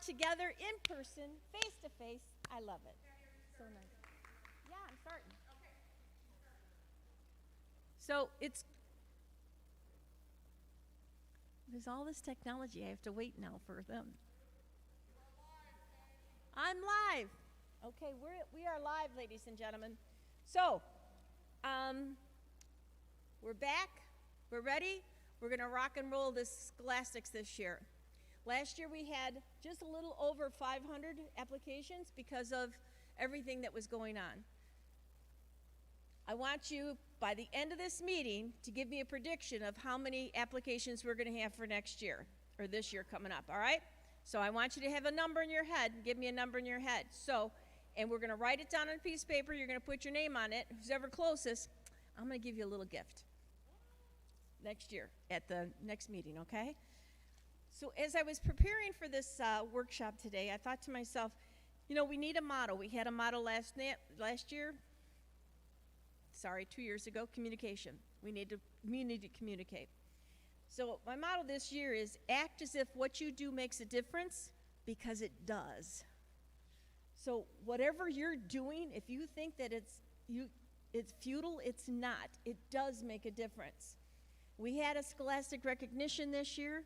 together in person, face to face. I love it. So nice. Yeah, I'm starting. So there's all this technology. I have to wait now for them. I'm live. Okay, we are live, ladies and gentlemen. So, we're back. We're ready. We're going to rock and roll this Scholastics this year. Last year we had just a little over 500 applications because of everything that was going on. I want you, by the end of this meeting, to give me a prediction of how many applications we're going to have for next year, or this year coming up, all right? So I want you to have a number in your head. Give me a number in your head. So, and we're going to write it down on a piece of paper. You're going to put your name on it. Who's ever closest, I'm going to give you a little gift next year at the next meeting, okay? So as I was preparing for this workshop today, I thought to myself, you know, we need a motto. We had a motto last year. 2 years ago, communication. We need to communicate. So my motto this year is act as if what you do makes a difference, because it does. So whatever you're doing, if you think that it's futile, it's not. It does make a difference. We had a Scholastic Recognition this year.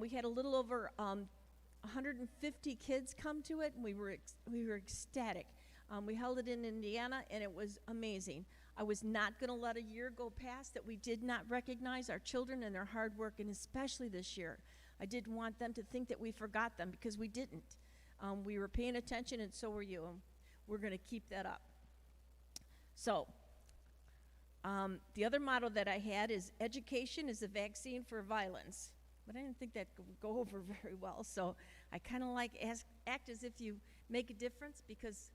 We had a little over 150 kids come to it, and we were ecstatic. We held it in Indiana, and it was amazing. I was not going to let a year go past that we did not recognize our children and their hard work, and especially this year. I didn't want them to think that we forgot them, because we didn't. We were paying attention, and so were you. And we're going to keep that up. So, the other motto that I had is education is a vaccine for violence. But I didn't think that would go over very well, so I kind of like act as if you make a difference, because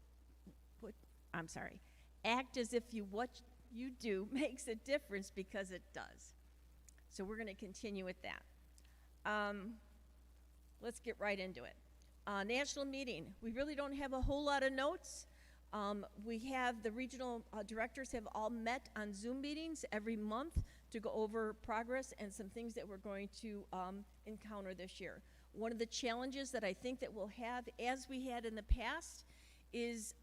act as if what you do makes a difference, because it does. So we're going to continue with that. Let's get right into it. National meeting. We really don't have a whole lot of notes. We have the regional directors have all met on Zoom meetings every month to go over progress and some things that we're going to encounter this year. One of the challenges that I think that we'll have, as we had in the past, is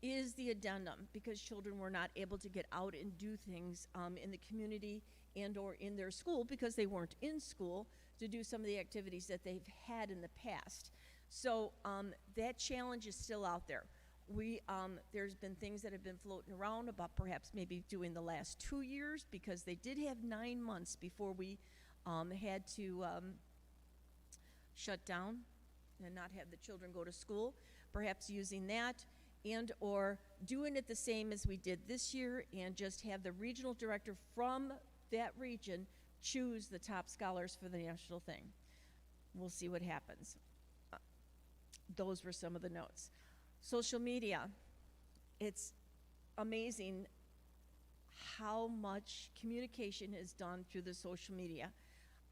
is the addendum, because children were not able to get out and do things in the community and or in their school, because they weren't in school to do some of the activities that they've had in the past. So that challenge is still out there. There's been things that have been floating around about perhaps maybe doing the last 2 years, because they did have 9 months before we had to shut down and not have the children go to school. Perhaps using that, and or doing it the same as we did this year, and just have the regional director from that region choose the top scholars for the national thing. We'll see what happens. Those were some of the notes. Social media. It's amazing how much communication is done through the social media.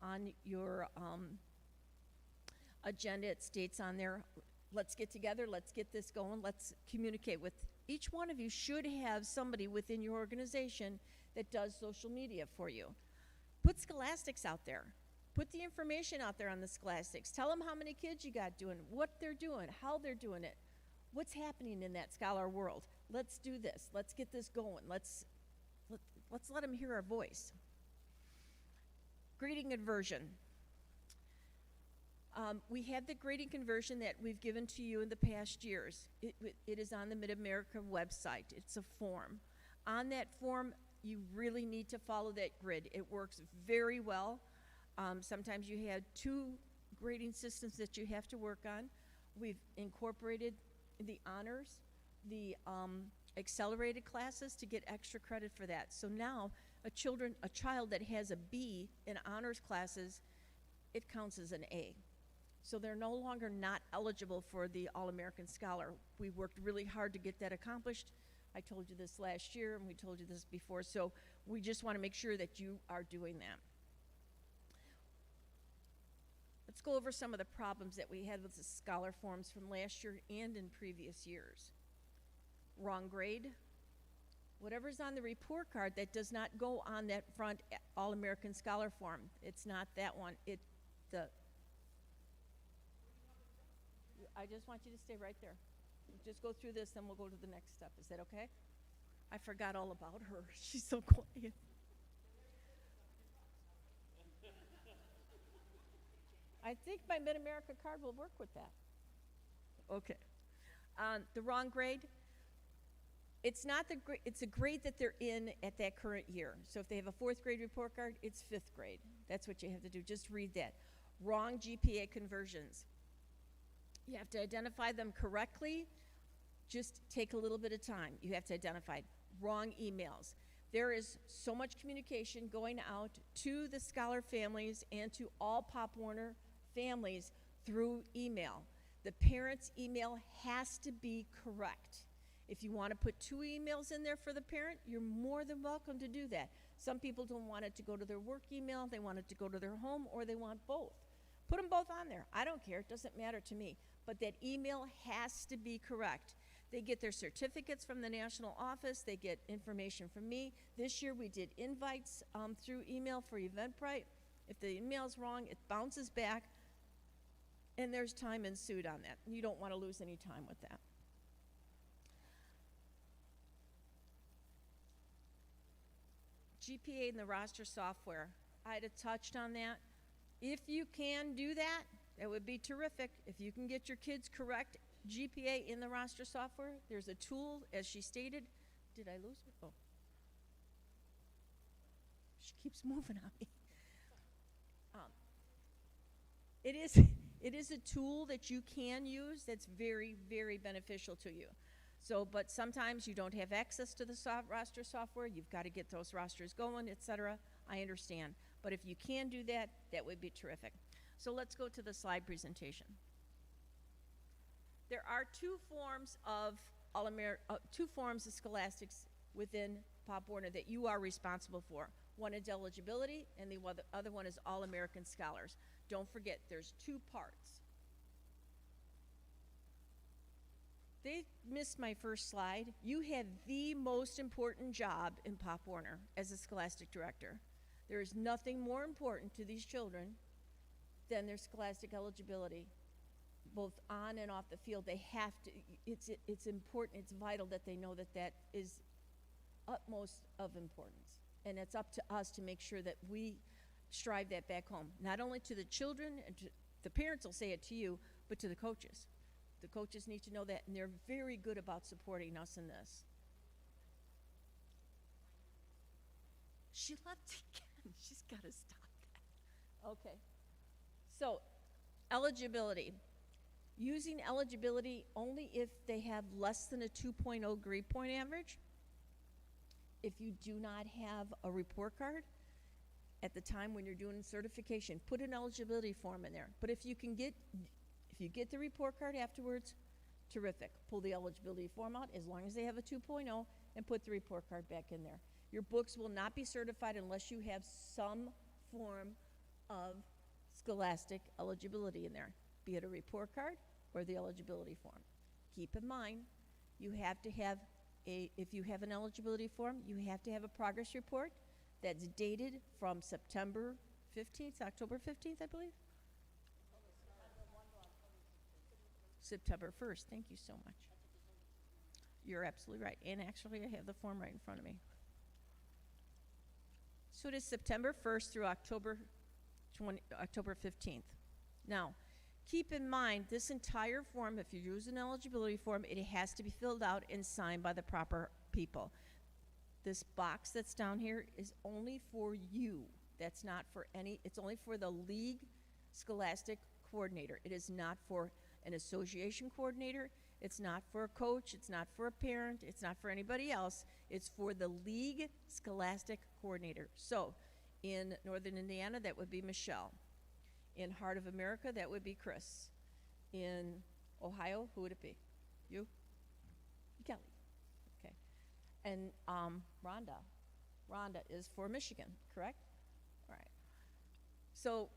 On your agenda, it states on there, let's get together, let's get this going, let's communicate with each one of you. Should have somebody within your organization that does social media for you. Put Scholastics out there. Put the information out there on the Scholastics. Tell them how many kids you got doing, what they're doing, how they're doing it, what's happening in that scholar world. Let's do this. Let's get this going. Let's let them hear our voice. Grading conversion. We have the grading conversion that we've given to you in the past years. It is on the Mid-America website. It's a form. On that form, you really need to follow that grid. It works very well. Sometimes you have 2 grading systems that you have to work on. We've incorporated the honors, the accelerated classes to get extra credit for that. So now a child that has a B in honors classes, it counts as an A. So they're no longer not eligible for the All-American Scholar. We worked really hard to get that accomplished. I told you this last year, and we told you this before, so we just want to make sure that you are doing that. Let's go over some of the problems that we had with the scholar forms from last year and in previous years. Wrong grade. Whatever's on the report card that does not go on that front All-American Scholar form, it's not that one. I just want you to stay right there. Just go through this, then we'll go to the next step. Is that okay? I forgot all about her. She's so quiet. I think my Mid-America card will work with that. Okay. The wrong grade. It's not the grade, it's a grade that they're in at that current year. So if they have a 4th grade report card, it's 5th grade. That's what you have to do. Just read that. Wrong GPA conversions. You have to identify them correctly. Just take a little bit of time. You have to identify wrong emails. There is so much communication going out to the scholar families and to all Pop Warner families through email. The parent's email has to be correct. If you want to put 2 emails in there for the parent, you're more than welcome to do that. Some people don't want it to go to their work email, they want it to go to their home, or they want both. Put them both on there. I don't care, it doesn't matter to me. But that email has to be correct. They get their certificates from the national office, they get information from me. This year we did invites through email for Eventbrite. If the email's wrong, it bounces back, and there's time ensued on that. You don't want to lose any time with that. GPA in the roster software. I'd have touched on that. If you can do that, that would be terrific. If you can get your kids correct GPA in the roster software, there's a tool, as she stated. Did I lose her? Oh. She keeps moving on me. It is a tool that you can use that's very, very beneficial to you. So, but sometimes you don't have access to the roster software. You've got to get those rosters going, etc. I understand. But if you can do that, that would be terrific. So let's go to the slide presentation. There are two forms of Scholastics within Pop Warner that you are responsible for. One is eligibility, and the other one is All-American Scholars. Don't forget, there's 2 parts. They missed my first slide. You have the most important job in Pop Warner as a Scholastic Director. There is nothing more important to these children than their Scholastic eligibility, both on and off the field. They have to, it's important, it's vital that they know that that is utmost of importance. And it's up to us to make sure that we strive that back home, not only to the children, and to, the parents will say it to you, but to the coaches. The coaches need to know that, and they're very good about supporting us in this. She left again. She's got to stop that. Okay. So, eligibility. Using eligibility only if they have less than a 2.0 grade point average. If you do not have a report card at the time when you're doing certification, put an eligibility form in there. But if you can get the report card afterwards, terrific. Pull the eligibility form out as long as they have a 2.0 and put the report card back in there. Your books will not be certified unless you have some form of Scholastic eligibility in there, be it a report card or the eligibility form. Keep in mind, you have to have if you have an eligibility form, you have to have a progress report that's dated from September 15th, October 15th, I believe? September 1st, thank you so much. You're absolutely right, and actually I have the form right in front of me. So it is September 1st through October 15th. Now, keep in mind, this entire form, if you use an eligibility form, it has to be filled out and signed by the proper people. This box that's down here is only for you. That's not for any, it's only for the league Scholastic coordinator. It is not for an association coordinator. It's not for a coach. It's not for a parent. It's not for anybody else. It's for the league Scholastic coordinator. So in Northern Indiana, that would be Michelle. In Heart of America, that would be Chris. In Ohio, who would it be? You? Kelly. Okay. And Rhonda. Rhonda is for Michigan, correct? All right. So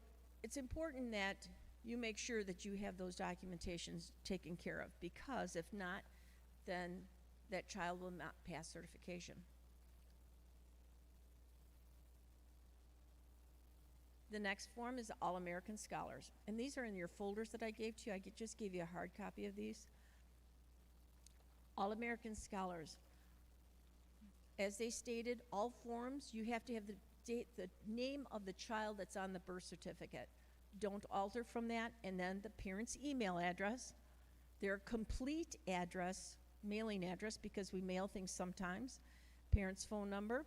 it's important that you make sure that you have those documentations taken care of, because if not, then that child will not pass certification. The next form is All-American Scholars. And these are in your folders that I gave to you. Just gave you a hard copy of these. All-American Scholars. As they stated, all forms, you have to have the name of the child that's on the birth certificate. Don't alter from that. And then the parent's email address, their complete address, mailing address, because we mail things sometimes, parent's phone number,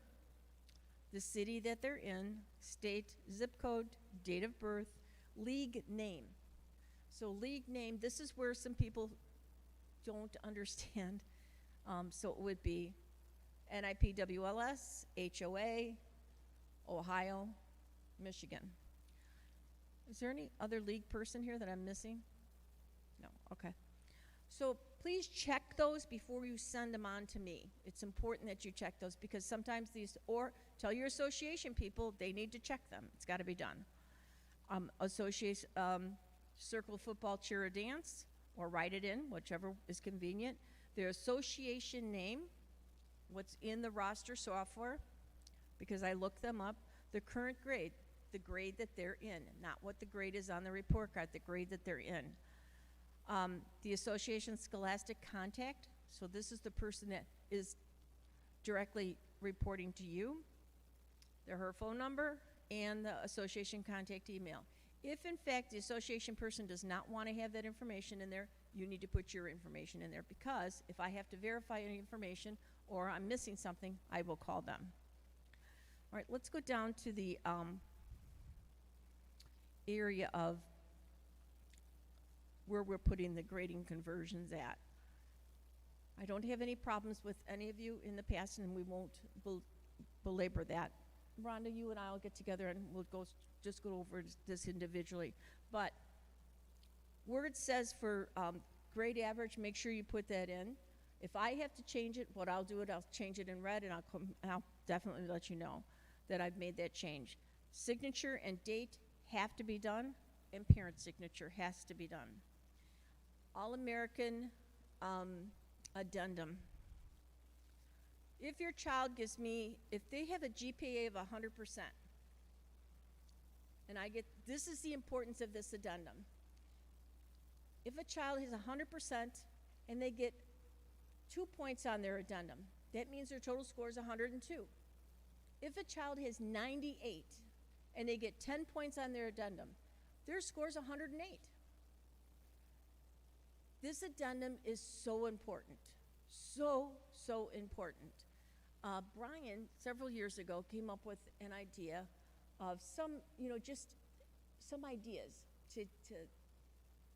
the city that they're in, state, zip code, date of birth, league name. So league name, this is where some people don't understand. So it would be NIPWLS, HOA, Ohio, Michigan. Is there any other league person here that I'm missing? No, okay. So please check those before you send them on to me. It's important that you check those because sometimes these, or tell your association people they need to check them. It's got to be done. Association, circle football, cheer, or dance, or write it in, whichever is convenient. Their association name, what's in the roster software, because I looked them up. The current grade, the grade that they're in, not what the grade is on the report card, the grade that they're in. The association scholastic contact, so this is the person that is directly reporting to you, her phone number, and the association contact email. If in fact the association person does not want to have that information in there, you need to put your information in there because if I have to verify any information or I'm missing something, I will call them. All right, let's go down to the area of where we're putting the grading conversions at. I don't have any problems with any of you in the past, and we won't belabor that. Rhonda, you and I will get together and we'll just go over this individually. But where it says for grade average, make sure you put that in. If I have to change it, what I'll do, I'll change it in red, and I'll definitely let you know that I've made that change. Signature and date have to be done, and parent signature has to be done. All-American addendum. If your child gives me, if they have a GPA of 100%, and this is the importance of this addendum. If a child has 100% and they get 2 points on their addendum, that means their total score is 102. If a child has 98 and they get 10 points on their addendum, their score is 108. This addendum is so important, so important. Brian, several years ago, came up with an idea of just some ideas to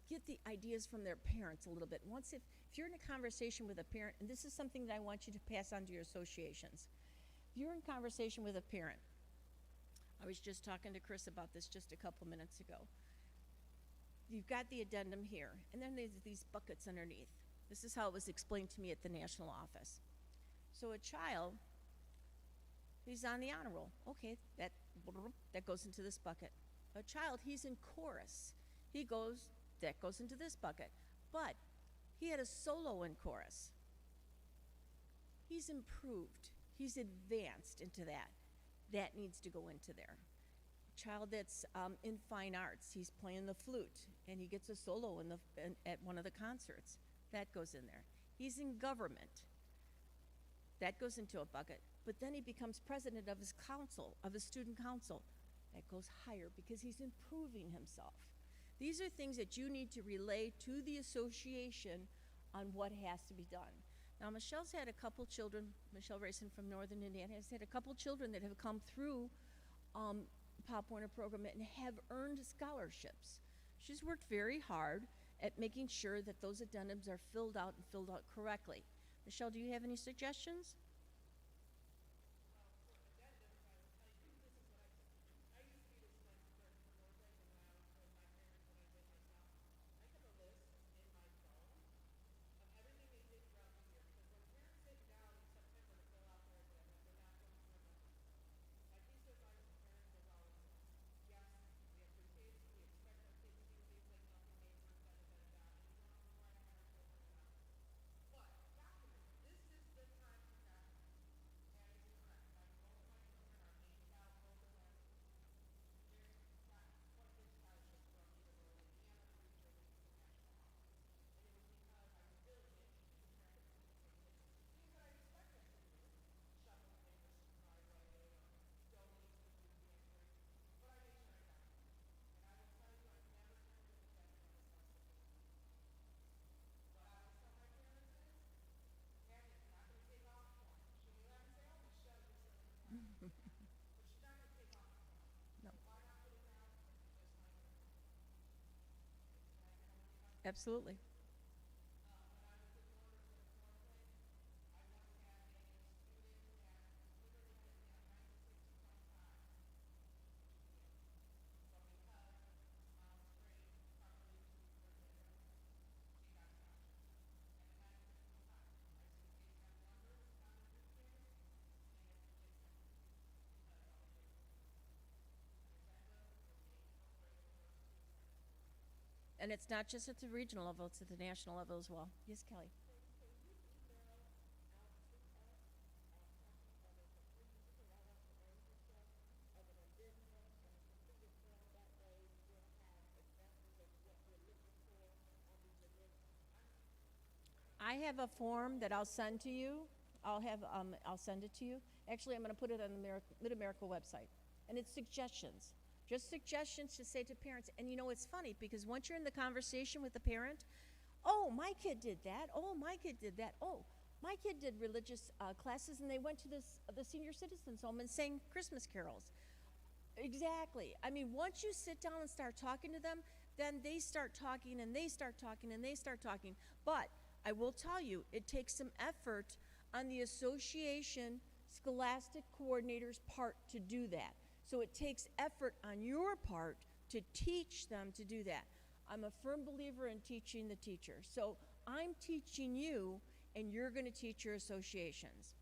get the ideas from their parents a little bit. If you're in a conversation with a parent, and this is something that I want you to pass on to your associations. If you're in conversation with a parent, I was just talking to Chris about this just a couple minutes ago. You've got the addendum here, and then there's these buckets underneath. This is how it was explained to me at the national office. So a child, he's on the honor roll. Okay, that goes into this bucket. A child, he's in chorus. That goes into this bucket. But he had a solo in chorus. He's improved. He's advanced into that. That needs to go into there. Child that's in fine arts, he's playing the flute, and he gets a solo at one of the concerts. That goes in there. He's in government. That goes into a bucket. But then he becomes president of his council, of his student council. That goes higher because he's improving himself. These are things that you need to relay to the association on what has to be done. Now, Michelle's had a couple children, Michelle Rayson from Northern Indiana has had a couple children that have come through Pop Warner program and have earned scholarships. She's worked very hard at making sure that those addendums are filled out and filled out correctly. Michelle, do you have any suggestions? Absolutely. And it's not just at the regional level, it's at the national level as well. Yes, Kelly? I have a form that I'll send to you. I'll send it to you. Actually, I'm going to put it on the Mid-America website. And it's suggestions. Just suggestions to say to parents. And you know, it's funny because once you're in the conversation with the parent, oh, my kid did that. Oh, my kid did that. Oh, my kid did religious classes and they went to the senior citizens home and sang Christmas carols. Exactly. I mean, once you sit down and start talking to them, then they start talking and they start talking and they start talking. But I will tell you, it takes some effort on the association scholastic coordinator's part to do that. So it takes effort on your part to teach them to do that. I'm a firm believer in teaching the teacher. So I'm teaching you, and you're going to teach your associations.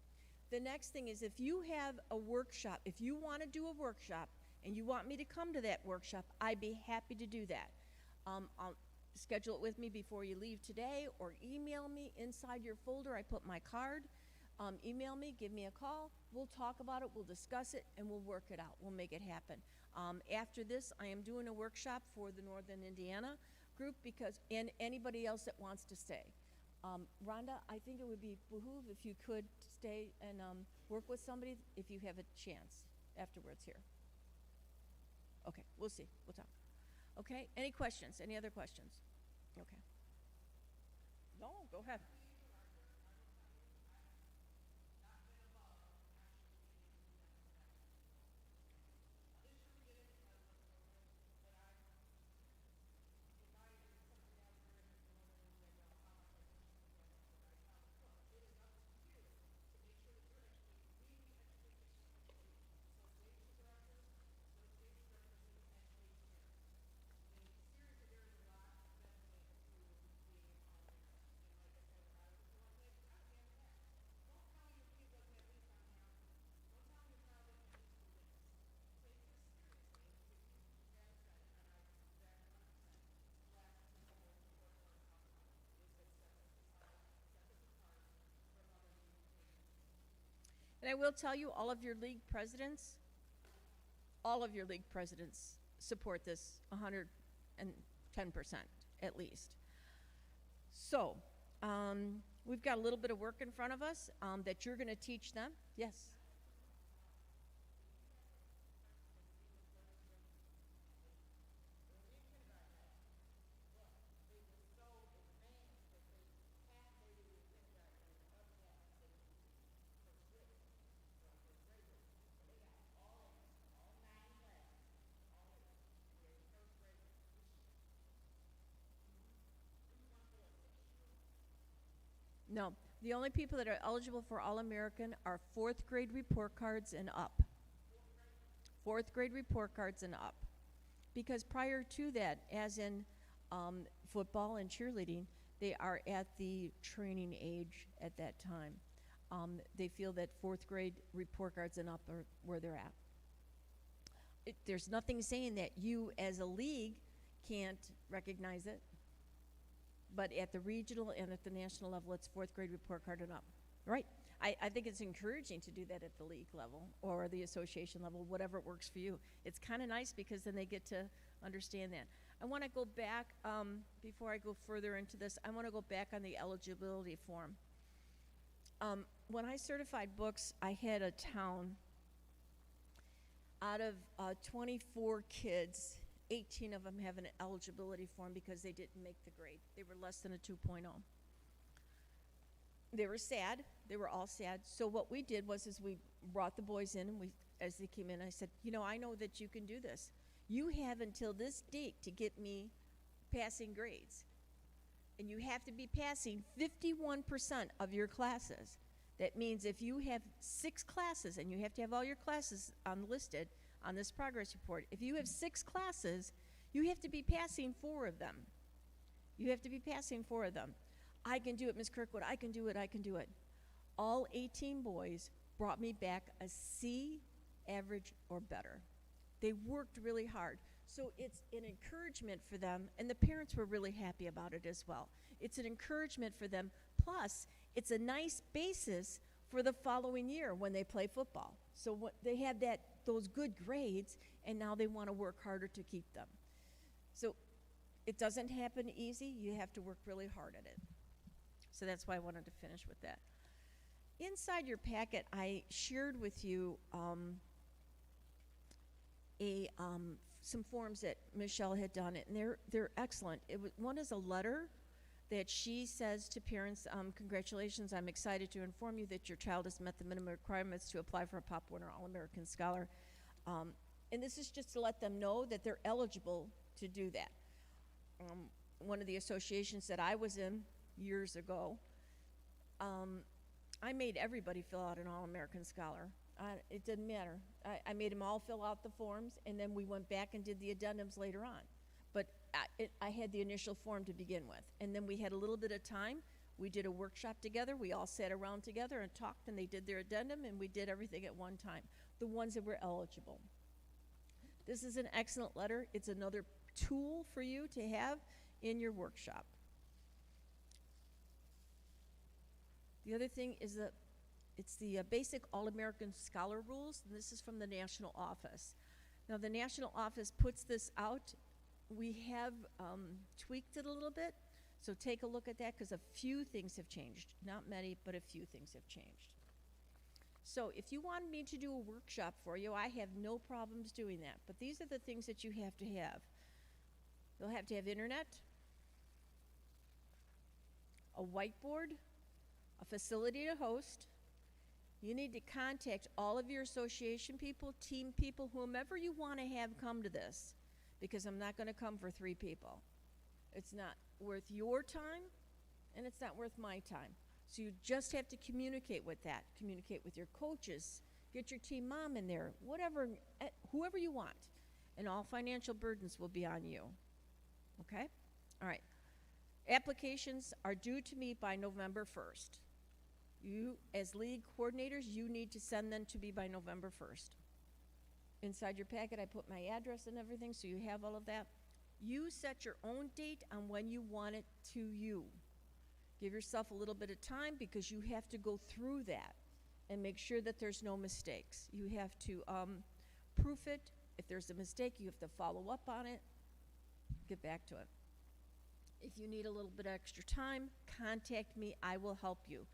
The next thing is if you have a workshop, if you want to do a workshop and you want me to come to that workshop, I'd be happy to do that. I'll schedule it with me before you leave today or email me. Inside your folder, I put my card. Email me, give me a call. We'll talk about it, we'll discuss it, and we'll work it out. We'll make it happen. After this, I am doing a workshop for the Northern Indiana group and anybody else that wants to stay. Rhonda, I think it would be behoove if you could stay and work with somebody if you have a chance afterwards here. Okay, we'll see. We'll talk. Okay, any questions? Any other questions? Okay. No, go ahead. And I will tell you, all of your league presidents support this 110% at least. So, we've got a little bit of work in front of us that you're going to teach them. Yes. No, the only people that are eligible for All-American are fourth grade report cards and up. Fourth grade report cards and up. Because prior to that, as in football and cheerleading, they are at the training age at that time. They feel that fourth grade report cards and up are where they're at. There's nothing saying that you as a league can't recognize it. But at the regional and at the national level, it's fourth grade report card and up, right? I think it's encouraging to do that at the league level or the association level, whatever works for you. It's kind of nice because then they get to understand that. I want to go back, before I go further into this, I want to go back on the eligibility form. When I certified books, I had a town out of 24 kids, 18 of them have an eligibility form because they didn't make the grade. They were less than a 2.0. They were sad. They were all sad. So what we did was we brought the boys in, and as they came in, I said, you know, I know that you can do this. You have until this date to get me passing grades. And you have to be passing 51% of your classes. That means if you have 6 classes, and you have to have all your classes listed on this progress report, if you have 6 classes, you have to be passing 4 of them. You have to be passing 4 of them. I can do it, Ms. Kirkwood, I can do it, I can do it. All 18 boys brought me back a C average or better. They worked really hard. So it's an encouragement for them, and the parents were really happy about it as well. It's an encouragement for them, plus it's a nice basis for the following year when they play football. So what, they have those good grades, and now they want to work harder to keep them. So it doesn't happen easy. You have to work really hard at it. So that's why I wanted to finish with that. Inside your packet, I shared with you some forms that Michelle had done, and they're excellent. One is a letter that she says to parents, congratulations, I'm excited to inform you that your child has met the minimum requirements to apply for a Pop Warner All-American Scholar. And this is just to let them know that they're eligible to do that. One of the associations that I was in years ago, I made everybody fill out an All-American Scholar. It didn't matter. I made them all fill out the forms, and then we went back and did the addendums later on. But I had the initial form to begin with. And then we had a little bit of time. We did a workshop together. We all sat around together and talked, and they did their addendum, and we did everything at one time, the ones that were eligible. This is an excellent letter. It's another tool for you to have in your workshop. The other thing is it's the basic All-American Scholar Rules, and this is from the National Office. Now, the National Office puts this out. We have tweaked it a little bit, so take a look at that, because a few things have changed. Not many, but a few things have changed. So if you want me to do a workshop for you, I have no problems doing that, but these are the things that you have to have. You'll have to have internet, a whiteboard, a facility to host. You need to contact all of your association people, team people, whomever you want to have come to this, because I'm not going to come for 3 people. It's not worth your time, and it's not worth my time. So you just have to communicate with that. Communicate with your coaches. Get your team mom in there, whatever, whoever you want. And all financial burdens will be on you. Okay? All right. Applications are due to me by November 1st. You, as league coordinators, you need to send them to me by November 1st. Inside your packet, I put my address and everything, so you have all of that. You set your own date on when you want it to you. Give yourself a little bit of time, because you have to go through that and make sure that there's no mistakes. You have to proof it. If there's a mistake, you have to follow up on it, get back to it. If you need a little bit of extra time, contact me. I will help you.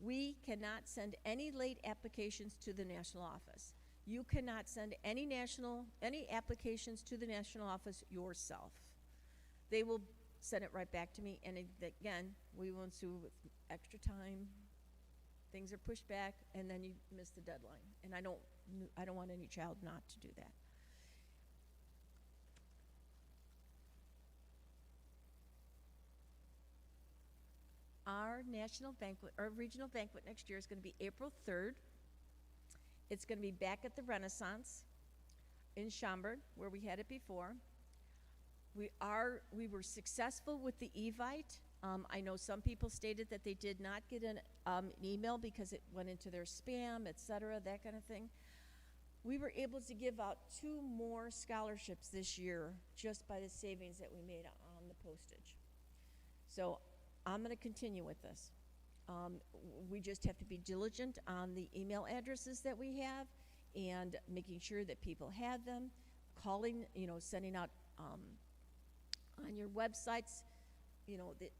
We cannot send any late applications to the national office. You cannot send any applications to the national office yourself. They will send it right back to me, and again, we will ensue with extra time. Things are pushed back, and then you miss the deadline. And I don't want any child not to do that. Our national banquet, or regional banquet next year is going to be April 3rd. It's going to be back at the Renaissance in Schaumburg, where we had it before. We were successful with the Evite. I know some people stated that they did not get an email because it went into their spam, et cetera, that kind of thing. We were able to give out 2 more scholarships this year just by the savings that we made on the postage. So I'm going to continue with this. We just have to be diligent on the email addresses that we have and making sure that people have them, calling, sending out on your websites, that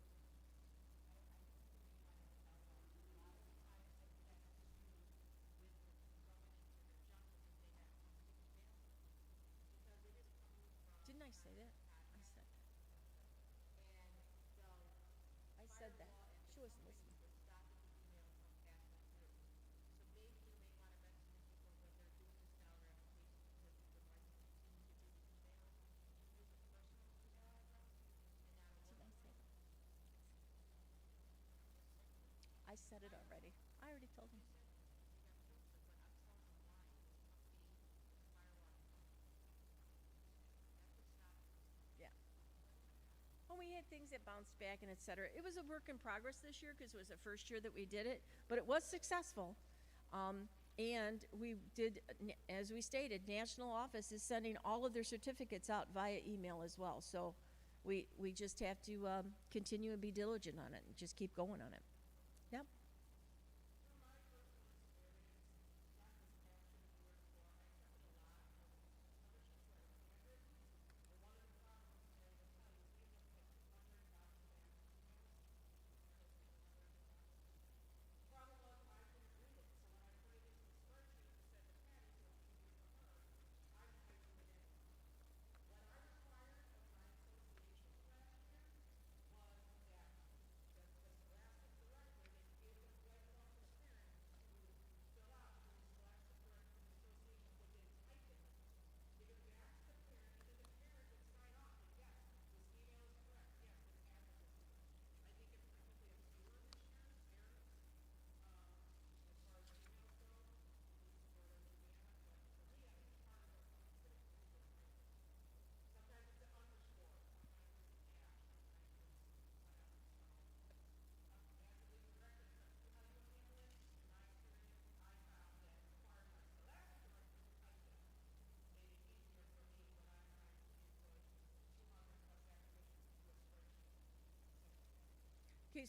didn't I say that? I said that. She wasn't listening. Did I say that? had things that bounced back and et cetera. It was a work in progress this year because it was the first year that we did it, but it was successful. And we did, as we stated, national office is sending all of their certificates out via email as well. So we just have to continue and be diligent on it and just keep going on it. Yep. Okay,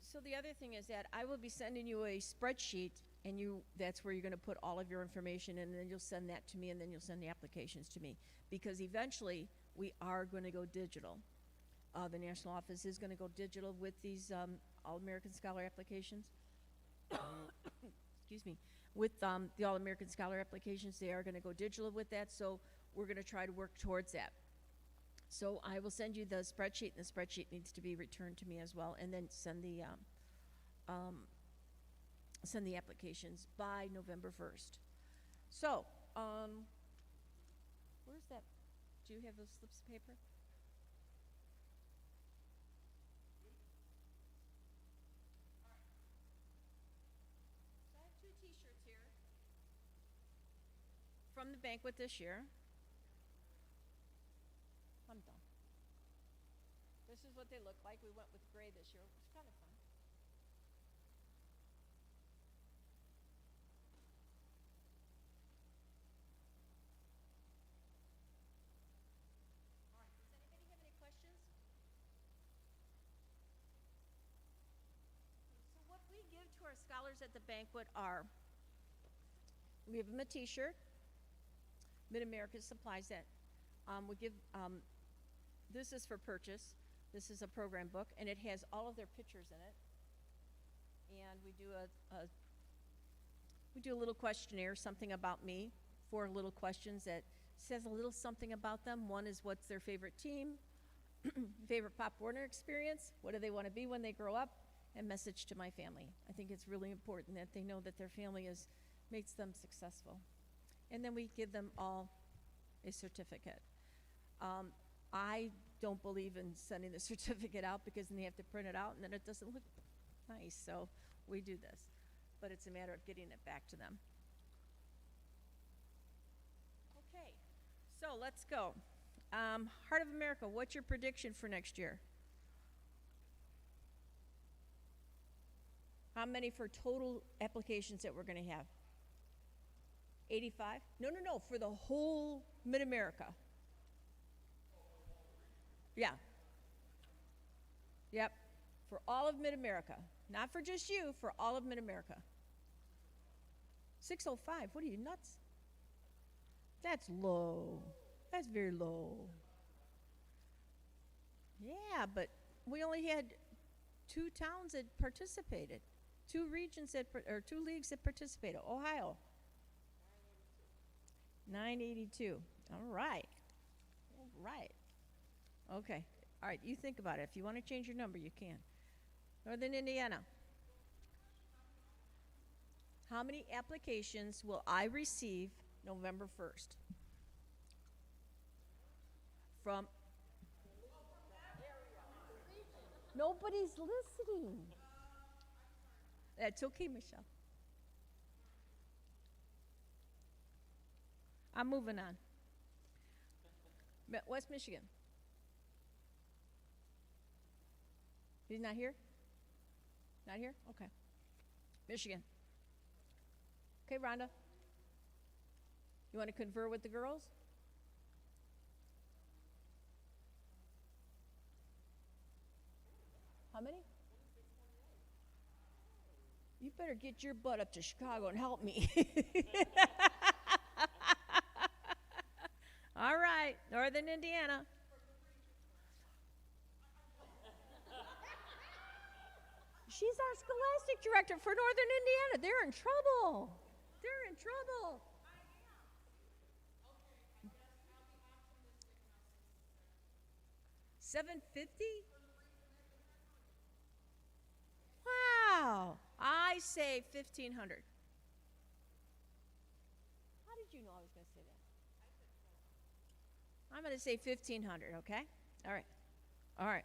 so the other thing is that I will be sending you a spreadsheet, and that's where you're going to put all of your information, and then you'll send that to me, and then you'll send the applications to me. Because eventually, we are going to go digital. The national office is going to go digital with these All-American Scholar applications. Excuse me. With the All-American Scholar applications, they are going to go digital with that, so we're going to try to work towards that. So I will send you the spreadsheet, and the spreadsheet needs to be returned to me as well, and then send the applications by November 1st. So, where's that? Do you have those slips of paper? So I have 2 t-shirts here from the Banquet this year. I'm done. This is what they look like. We went with gray this year. It was kind of fun. All right. Does anybody have any questions? So what we give to our scholars at the Banquet are, we give them a t-shirt. Mid-America supplies that. We give, this is for purchase. This is a program book, and it has all of their pictures in it. And we do a little questionnaire, something about me, 4 little questions that says a little something about them. One is what's their favorite team, favorite Pop Warner experience, what do they want to be when they grow up, and message to my family. I think it's really important that they know that their family makes them successful. And then we give them all a certificate. I don't believe in sending the certificate out because then they have to print it out and then it doesn't look nice. So we do this, but it's a matter of getting it back to them. Okay, so let's go. Heart of America, what's your prediction for next year? How many for total applications that we're going to have? 85? No, for the whole Mid-America. Yeah. Yep. For all of Mid-America. Not for just you, for all of Mid-America. 605. What are you, nuts? That's low. That's very low. Yeah, but we only had 2 towns that participated. 2 regions or 2 leagues that participated. Ohio. 982. All right. All right. Okay. All right, you think about it. If you want to change your number, you can. Northern Indiana. How many applications will I receive November 1st? From? Nobody's listening. That's okay, Michelle. I'm moving on. West Michigan. He's not here? Not here? Okay. Michigan. Okay, Rhonda. You want to confer with the girls? How many? You better get your butt up to Chicago and help me. All right, Northern Indiana. She's our Scholastic Director for Northern Indiana. They're in trouble. They're in trouble. 750? Wow. I say 1,500. How did you know I was going to say that? I'm going to say 1,500, okay? All right. All right.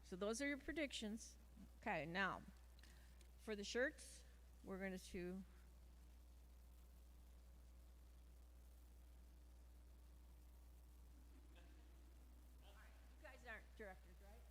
So those are your predictions. Okay, now, for the shirts, we're going to you guys aren't directors, right?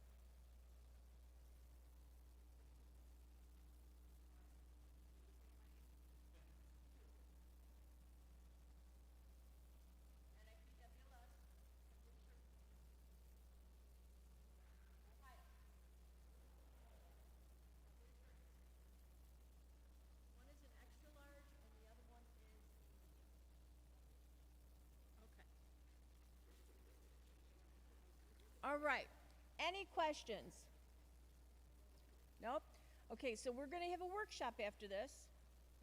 One is an extra large, and the other one is okay. All right. Any questions? Nope. Okay, so we're going to have a workshop after this.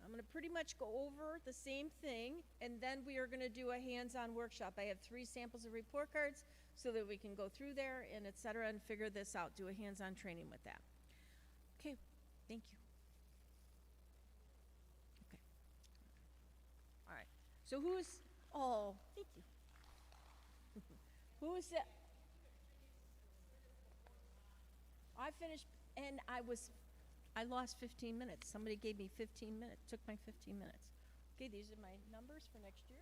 I'm going to pretty much go over the same thing, and then we are going to do a hands-on workshop. I have 3 samples of report cards so that we can go through there and et cetera and figure this out, do a hands-on training with that. Okay, thank you. Okay. All right. So oh, thank you. Who is that? I finished, and I lost 15 minutes. Somebody gave me 15 minutes, took my 15 minutes. Okay, these are my numbers for next year.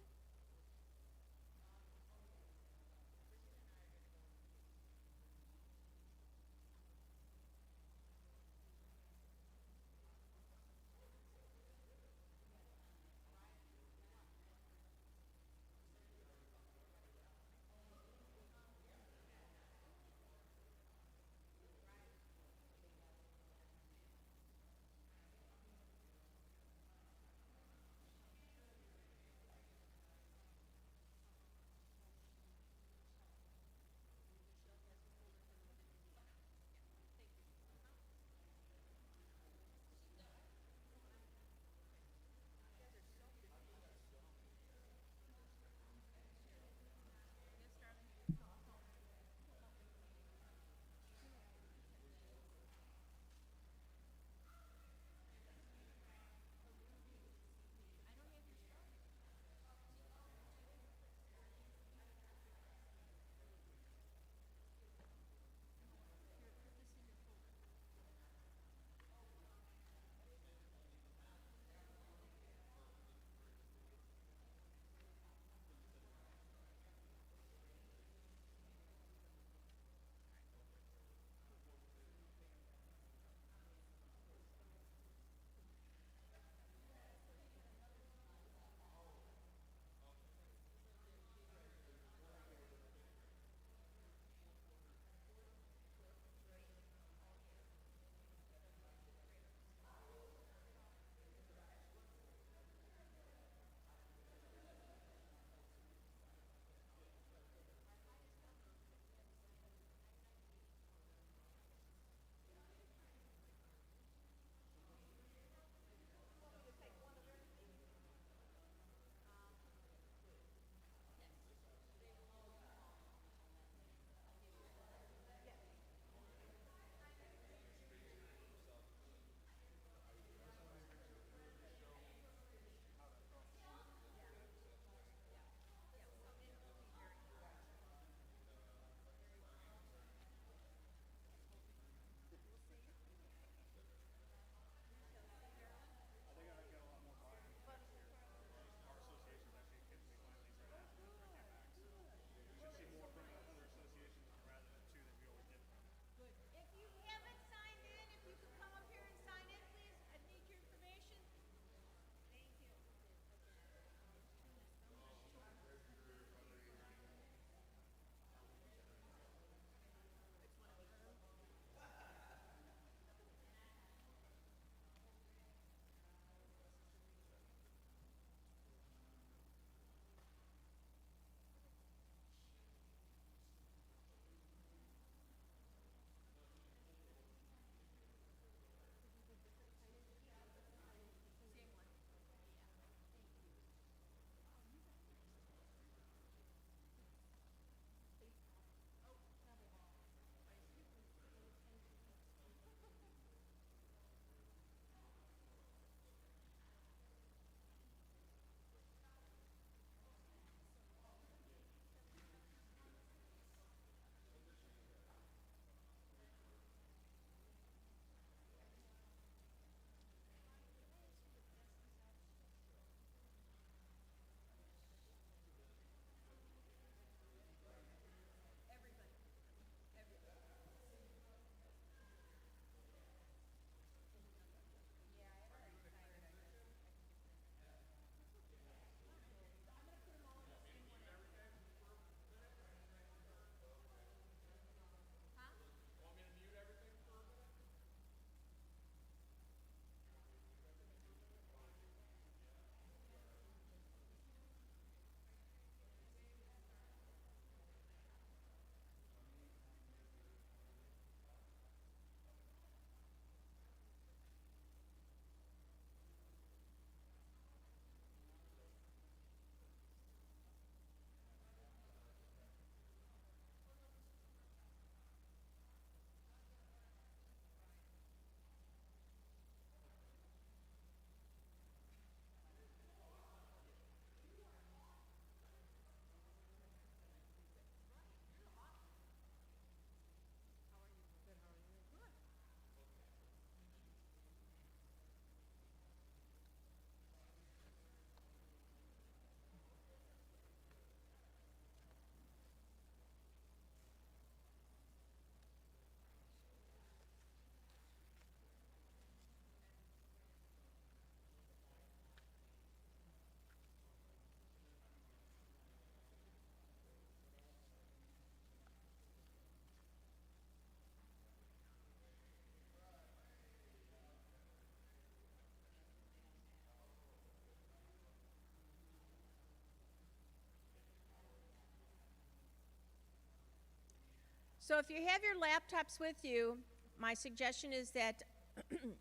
So if you have your laptops with you, my suggestion is that,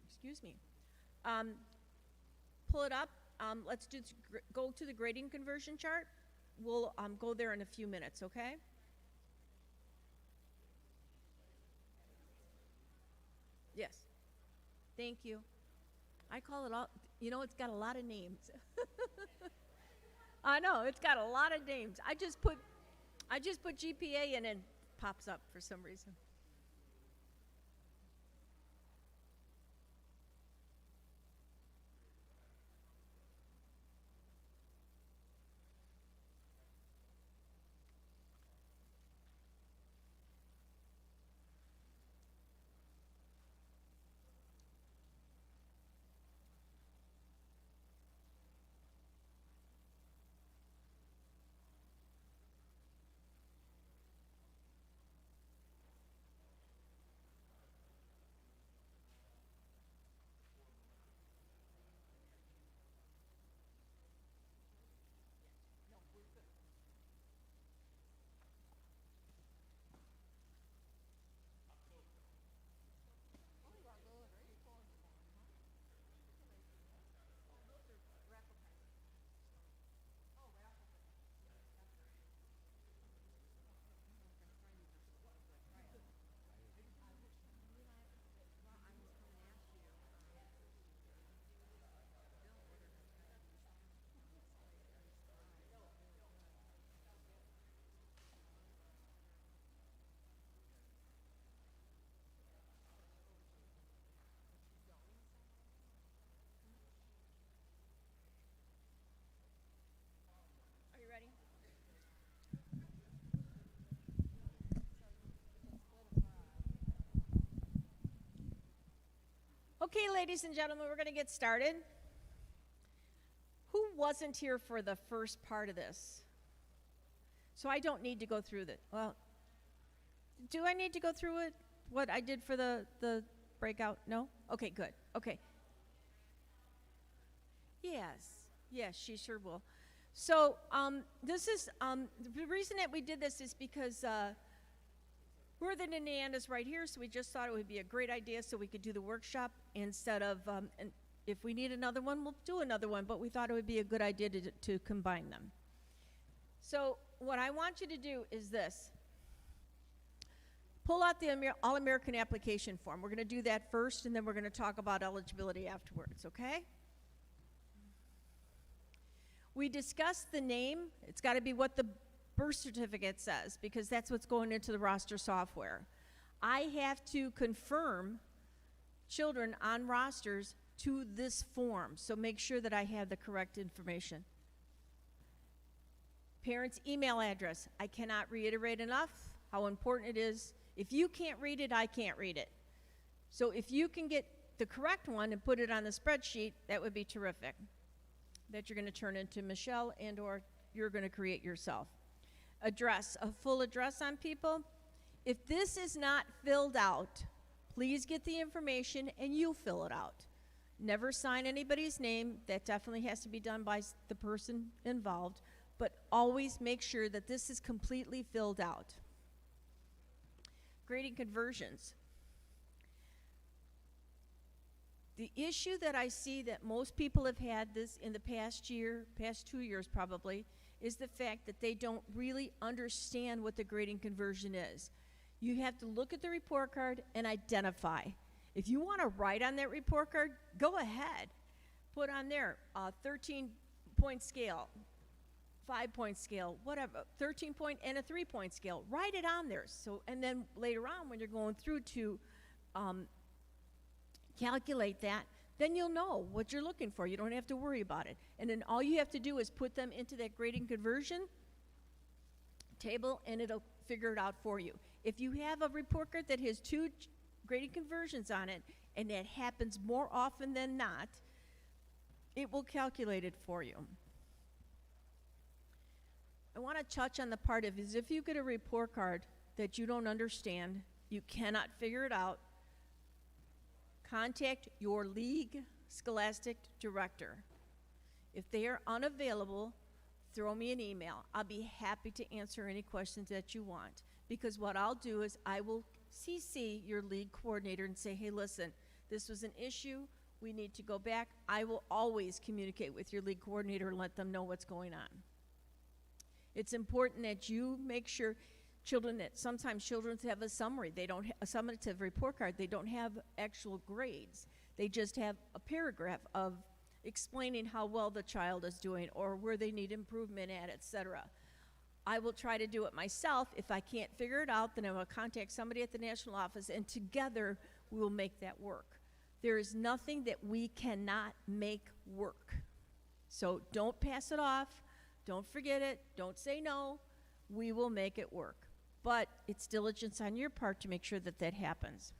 excuse me, pull it up. Let's go to the grading conversion chart. We'll go there in a few minutes, okay? Yes. Thank you. I call it all, you know, it's got a lot of names. I know, it's got a lot of names. I just put GPA and it pops up for some reason. Are you ready? Okay, ladies and gentlemen, we're going to get started. Who wasn't here for the first part of this? So I don't need to go through that. Well, do I need to go through it? What I did for the breakout? No? Okay, good. Okay. Yes, she sure will. So this is, the reason that we did this is because Northern Indiana's right here, so we just thought it would be a great idea so we could do the workshop instead of, and if we need another one, we'll do another one, but we thought it would be a good idea to combine them. So what I want you to do is this. Pull out the All-American application form. We're going to do that first, and then we're going to talk about eligibility afterwards, okay? We discussed the name. It's got to be what the birth certificate says, because that's what's going into the roster software. I have to confirm children on rosters to this form, so make sure that I have the correct information. Parents' email address. I cannot reiterate enough how important it is. If you can't read it, I can't read it. So if you can get the correct one and put it on the spreadsheet, that would be terrific. That you're going to turn into Michelle and or you're going to create yourself. Address, a full address on people. If this is not filled out, please get the information and you fill it out. Never sign anybody's name. That definitely has to be done by the person involved, but always make sure that this is completely filled out. Grading conversions. The issue that I see that most people have had this in the past year, past 2 years probably, is the fact that they don't really understand what the grading conversion is. You have to look at the report card and identify. If you want to write on that report card, go ahead. Put on there a 13-point scale, 5-point scale, whatever, 13-point and a 3-point scale. Write it on there. So, and then later on when you're going through to calculate that, then you'll know what you're looking for. You don't have to worry about it. And then all you have to do is put them into that grading conversion table and it'll figure it out for you. If you have a report card that has 2 grading conversions on it, and that happens more often than not, it will calculate it for you. I want to touch on the part of is if you get a report card that you don't understand, you cannot figure it out, contact your league Scholastic director. If they are unavailable, throw me an email. I'll be happy to answer any questions that you want. because what I'll do is I will CC your league coordinator and say, hey, listen, this was an issue. We need to go back. I will always communicate with your league coordinator and let them know what's going on. It's important that you make sure sometimes children have a summary. They don't a summative report card. They don't have actual grades. They just have a paragraph of explaining how well the child is doing or where they need improvement at, etc. I will try to do it myself. If I can't figure it out, then I will contact somebody at the national office, and together we will make that work. There is nothing that we cannot make work. So don't pass it off. Don't forget it. Don't say no. We will make it work. But it's diligence on your part to make sure that that happens.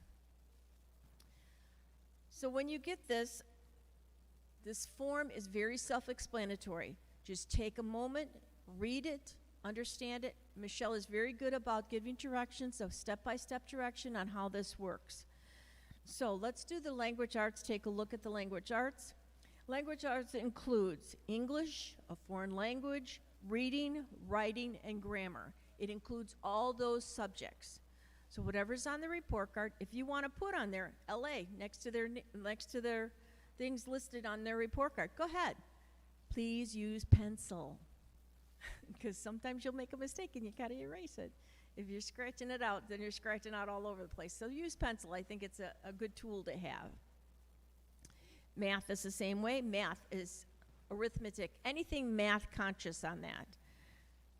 So when you get this form is very self-explanatory. Just take a moment, read it, understand it. Michelle is very good about giving directions, a step-by-step direction on how this works. So let's do the language arts, take a look at the language arts. Language arts includes English, a foreign language, reading, writing, and grammar. It includes all those subjects. So whatever's on the report card, if you want to put on there LA next to their things listed on their report card, go ahead. Please use pencil, because sometimes you'll make a mistake and you gotta erase it. If you're scratching it out, then you're scratching out all over the place. So use pencil. I think it's a good tool to have. Math is the same way. Math is arithmetic. Anything math conscious on that.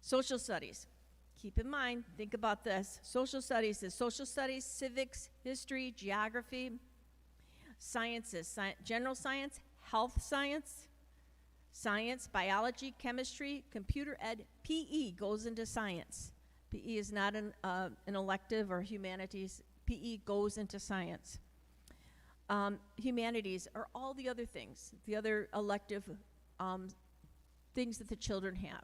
Social studies. Keep in mind, think about this. Social studies is social studies, civics, history, geography, sciences, general science, health science, science, biology, chemistry, computer ed. PE goes into science. PE is not an elective or humanities. PE goes into science. Humanities are all the other things, the other elective things that the children have.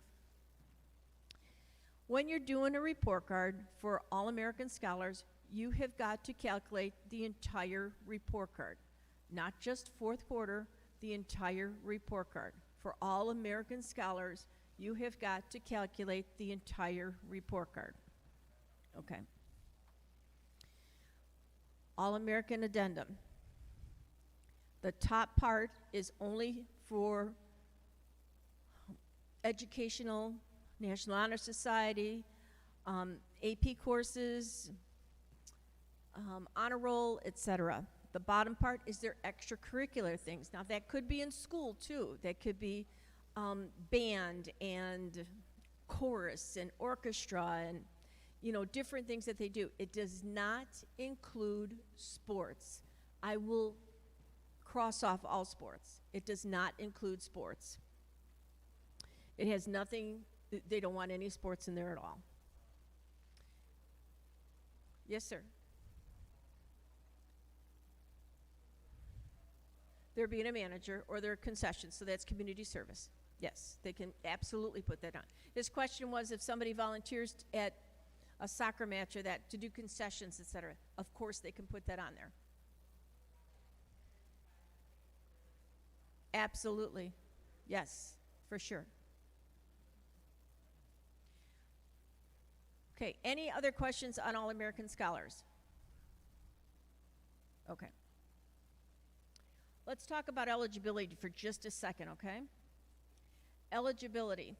When you're doing a report card for All American Scholars, you have got to calculate the entire report card, not just fourth quarter, the entire report card. For All American Scholars, you have got to calculate the entire report card. Okay. All American Addendum. The top part is only for educational, National Honor Society, AP courses, honor roll, etc. The bottom part is their extracurricular things. Now that could be in school too. That could be band and chorus and orchestra and different things that they do. It does not include sports. I will cross off all sports. It does not include sports. It has nothing, they don't want any sports in there at all. Yes, sir. They're being a manager or they're concessions, so that's community service. Yes, they can absolutely put that on. His question was if somebody volunteers at a soccer match or that to do concessions, etc. Of course they can put that on there. Absolutely. Yes, for sure. Okay, any other questions on All American Scholars? Okay. Let's talk about eligibility for just a second, okay? Eligibility.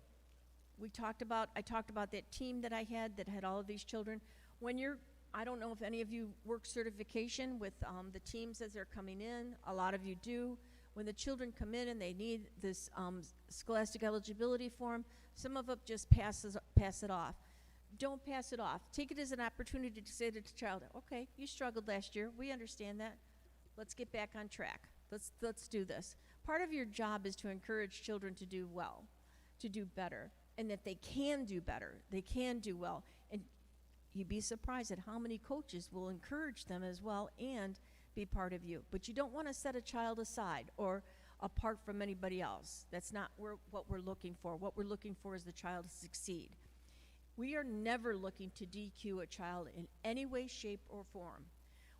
I talked about that team that I had that had all of these children. When I don't know if any of you work certification with the teams as they're coming in. A lot of you do. When the children come in and they need this Scholastic Eligibility Form, some of them just pass it off. Don't pass it off. Take it as an opportunity to say to the child, okay, you struggled last year. We understand that. Let's get back on track. Let's do this. Part of your job is to encourage children to do well, to do better, and that they can do better. They can do well. And you'd be surprised at how many coaches will encourage them as well and be part of you. But you don't want to set a child aside or apart from anybody else. That's not what we're looking for. What we're looking for is the child to succeed. We are never looking to DQ a child in any way, shape, or form.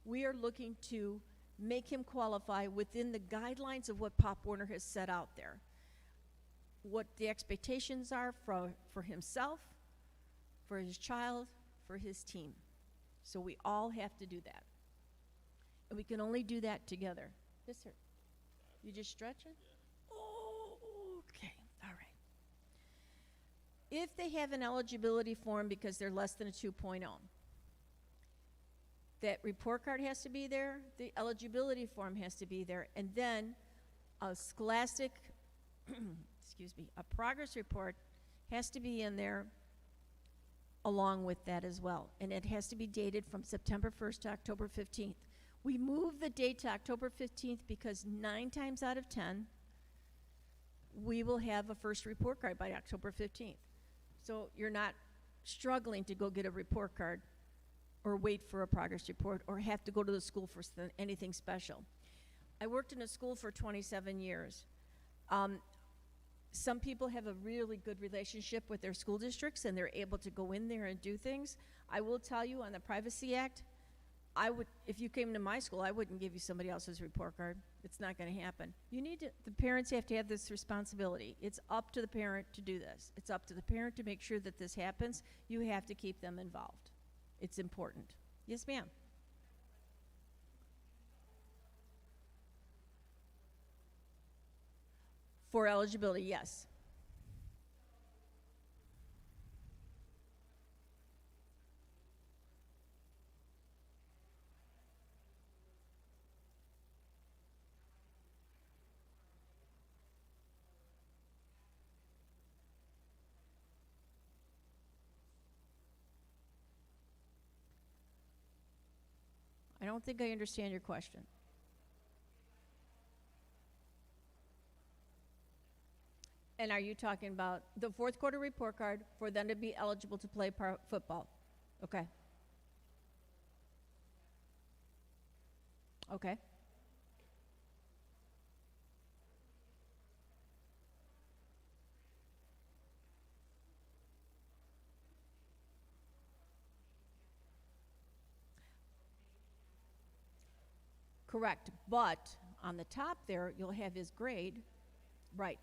We are looking to make him qualify within the guidelines of what Pop Warner has set out there. What the expectations are for himself, for his child, for his team. So we all have to do that. And we can only do that together. Yes, sir. You just stretching? Oh, okay. All right. If they have an eligibility form because they're less than a 2.0, that report card has to be there, the eligibility form has to be there, and then a Scholastic, excuse me, a progress report has to be in there along with that as well. And it has to be dated from September 1st to October 15th. We move the date to October 15th because 9 times out of 10, we will have a first report card by October 15th. So you're not struggling to go get a report card or wait for a progress report or have to go to the school for anything special. I worked in a school for 27 years. Some people have a really good relationship with their school districts and they're able to go in there and do things. I will tell you on the Privacy Act, if you came to my school, I wouldn't give you somebody else's report card. It's not going to happen. The parents have to have this responsibility. It's up to the parent to do this. It's up to the parent to make sure that this happens. You have to keep them involved. It's important. Yes, ma'am. For eligibility, yes. I don't think I understand your question. And are you talking about the fourth quarter report card for them to be eligible to play football? Okay. Okay. Correct. But on the top there, you'll have his grade. Right.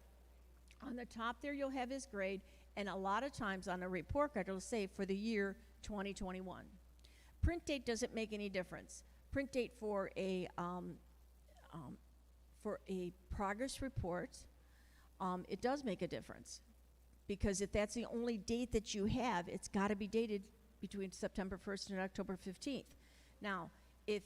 On the top there, you'll have his grade, and a lot of times on a report card, it'll say for the year 2021. Print date doesn't make any difference. Print date for a progress report, it does make a difference, because if that's the only date that you have, it's got to be dated between September 1st and October 15th. Now, if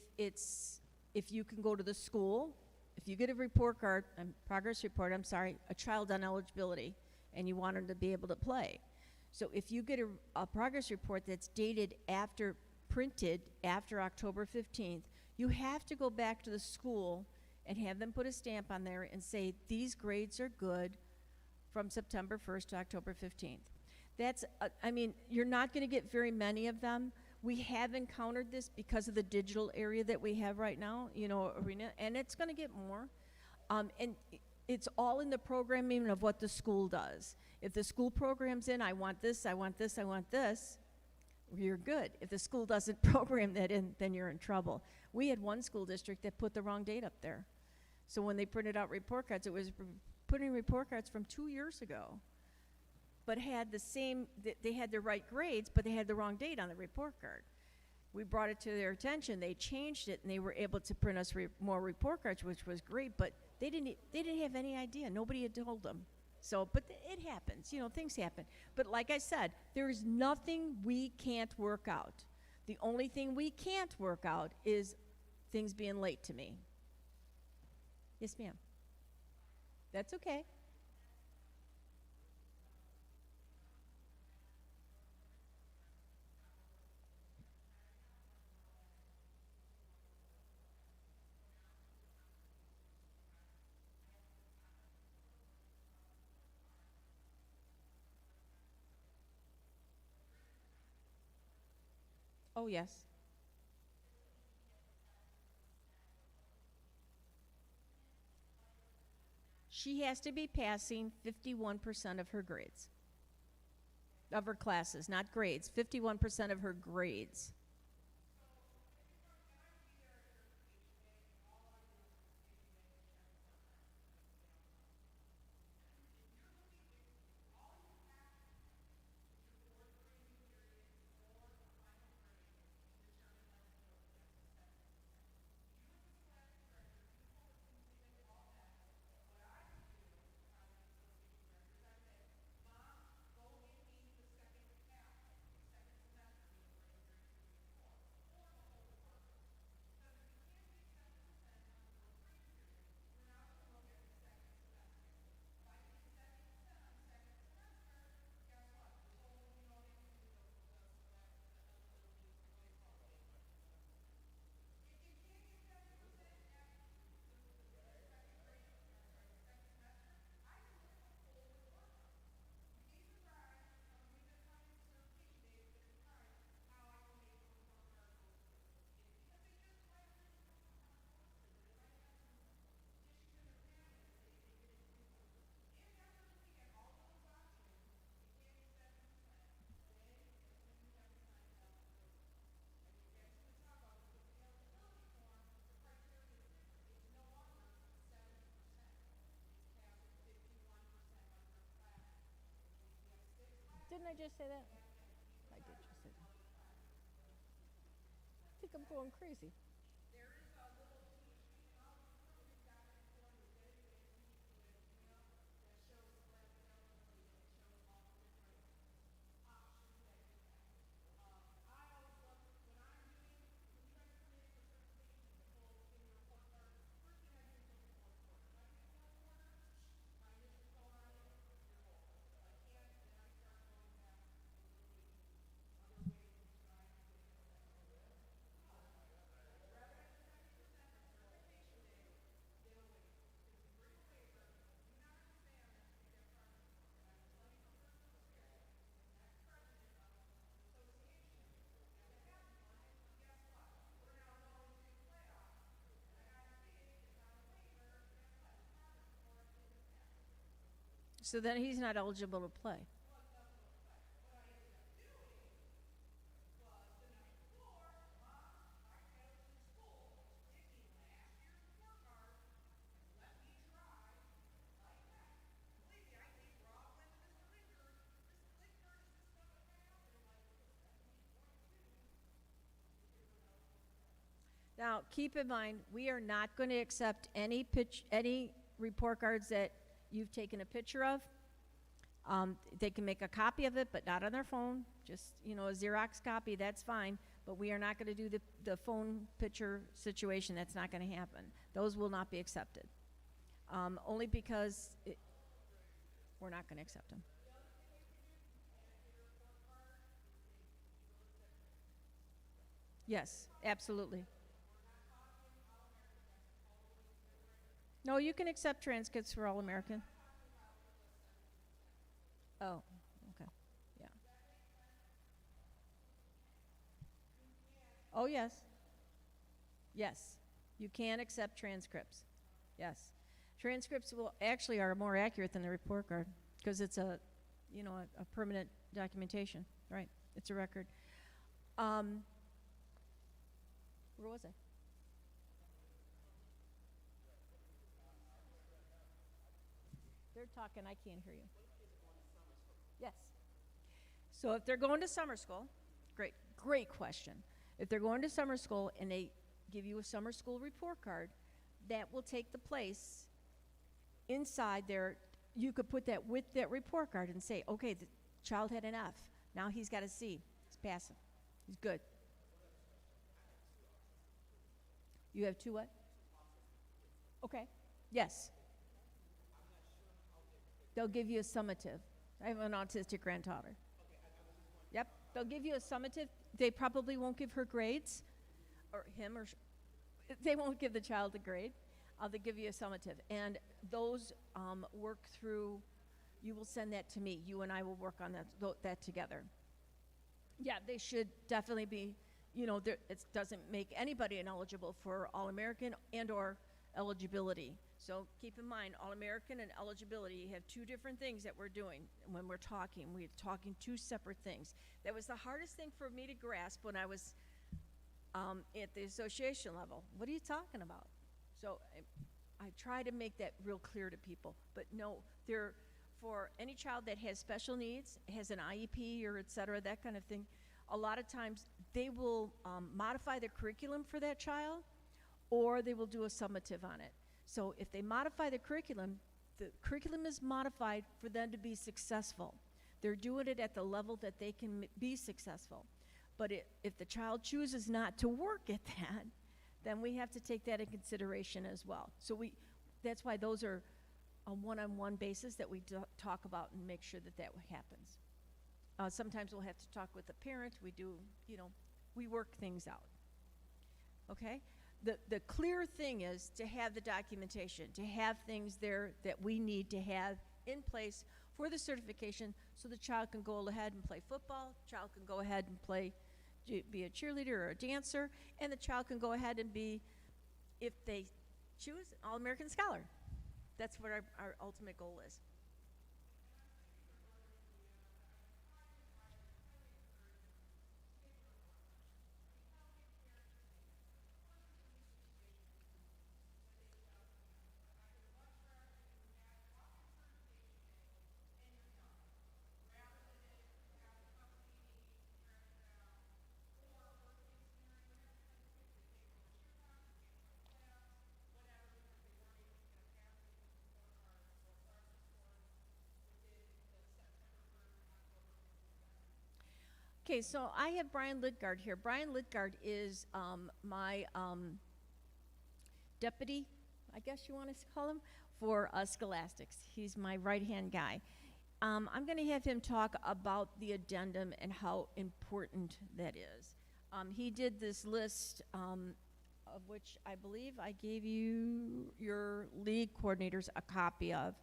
you can go to the school. If you get a report card, progress report, a child on eligibility, and you want them to be able to play. So if you get a progress report that's printed after October 15th, you have to go back to the school and have them put a stamp on there and say, these grades are good from September 1st to October 15th. You're not going to get very many of them. We have encountered this because of the digital area that we have right now, arena, and it's going to get more. And it's all in the programming of what the school does. If the school programs in, I want this, I want this, I want this, you're good. If the school doesn't program that in, then you're in trouble. We had one school district that put the wrong date up there. So when they printed out report cards, it was putting report cards from 2 years ago, but had they had the right grades, but they had the wrong date on the report card. We brought it to their attention. They changed it, and they were able to print us more report cards, which was great, but they didn't have any idea. Nobody had told them. So, but it happens. Things happen. But like I said, there is nothing we can't work out. The only thing we can't work out is things being late to me. Yes, ma'am. That's okay. Oh, yes. She has to be passing 51% of her grades, of her classes, not grades, 51% of her grades. Didn't I just say that? I did just say that. I think I'm going crazy. So then he's not eligible to play. Now, keep in mind, we are not going to accept any report cards that you've taken a picture of. They can make a copy of it, but not on their phone. Just, a Xerox copy, that's fine. But we are not going to do the phone picture situation. That's not going to happen. Those will not be accepted. Only because we're not going to accept them. Yes, absolutely. No, you can accept transcripts for All American. Oh, okay. Yeah. Oh, yes. Yes. You can accept transcripts. Yes. Transcripts will actually are more accurate than the report card because it's a permanent documentation, right? It's a record. Where was I? They're talking, I can't hear you. Yes. So if they're going to summer school, great question. If they're going to summer school and they give you a summer school report card, that will take the place inside there. You could put that with that report card and say, okay, the child had an F. Now he's got a C. He's passing. He's good. You have two what? Okay. Yes. They'll give you a summative. I have an autistic granddaughter. Yep. They'll give you a summative. They probably won't give her grades, or him, or they won't give the child a grade. They'll give you a summative. And those work through, you will send that to me. You and I will work on that together. Yeah, they should definitely be, it doesn't make anybody ineligible for All-American and or eligibility. So keep in mind, All-American and eligibility, you have two different things that we're doing when we're talking. We're talking two separate things. That was the hardest thing for me to grasp when I was at the association level. What are you talking about? So I try to make that real clear to people. But no, for any child that has special needs, has an IEP or et cetera, that kind of thing, a lot of times they will modify the curriculum for that child, or they will do a summative on it. So if they modify the curriculum is modified for them to be successful. They're doing it at the level that they can be successful. But if the child chooses not to work at that, then we have to take that in consideration as well. So that's why those are a one-on-one basis that we talk about and make sure that happens. Sometimes we'll have to talk with the parent. We do, we work things out. Okay? The clear thing is to have the documentation, to have things there that we need to have in place for the certification so the child can go ahead and play football, child can go ahead and be a cheerleader or a dancer, and the child can go ahead and be, if they choose, an All-American Scholar. That's what our ultimate goal is. Okay, so I have Brian Lidgard here. Brian Lidgard is my deputy, I guess you want to call him, for Scholastics. He's my right-hand guy. I'm going to have him talk about the addendum and how important that is. He did this list, of which I believe I gave you, your league coordinators, a copy of.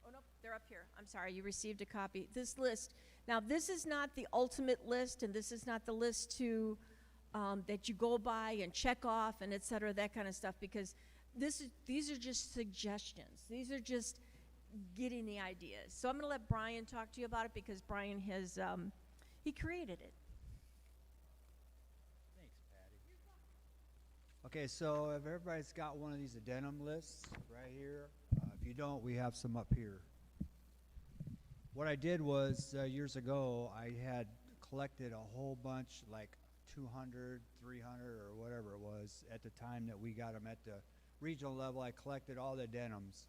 Oh, no, they're up here. I'm sorry, you received a copy. This list, now this is not the ultimate list, and this is not the list to, that you go by and check off and et cetera, that kind of stuff, because these are just suggestions. These are just getting the ideas. So I'm going to let Brian talk to you about it, because Brian has, he created it. Thanks, Patty. Okay, so if everybody's got one of these addendum lists right here, if you don't, we have some up here. What I did was, years ago, I had collected a whole bunch, like 200, 300, or whatever it was, at the time that we got them at the regional level. I collected all the addendums.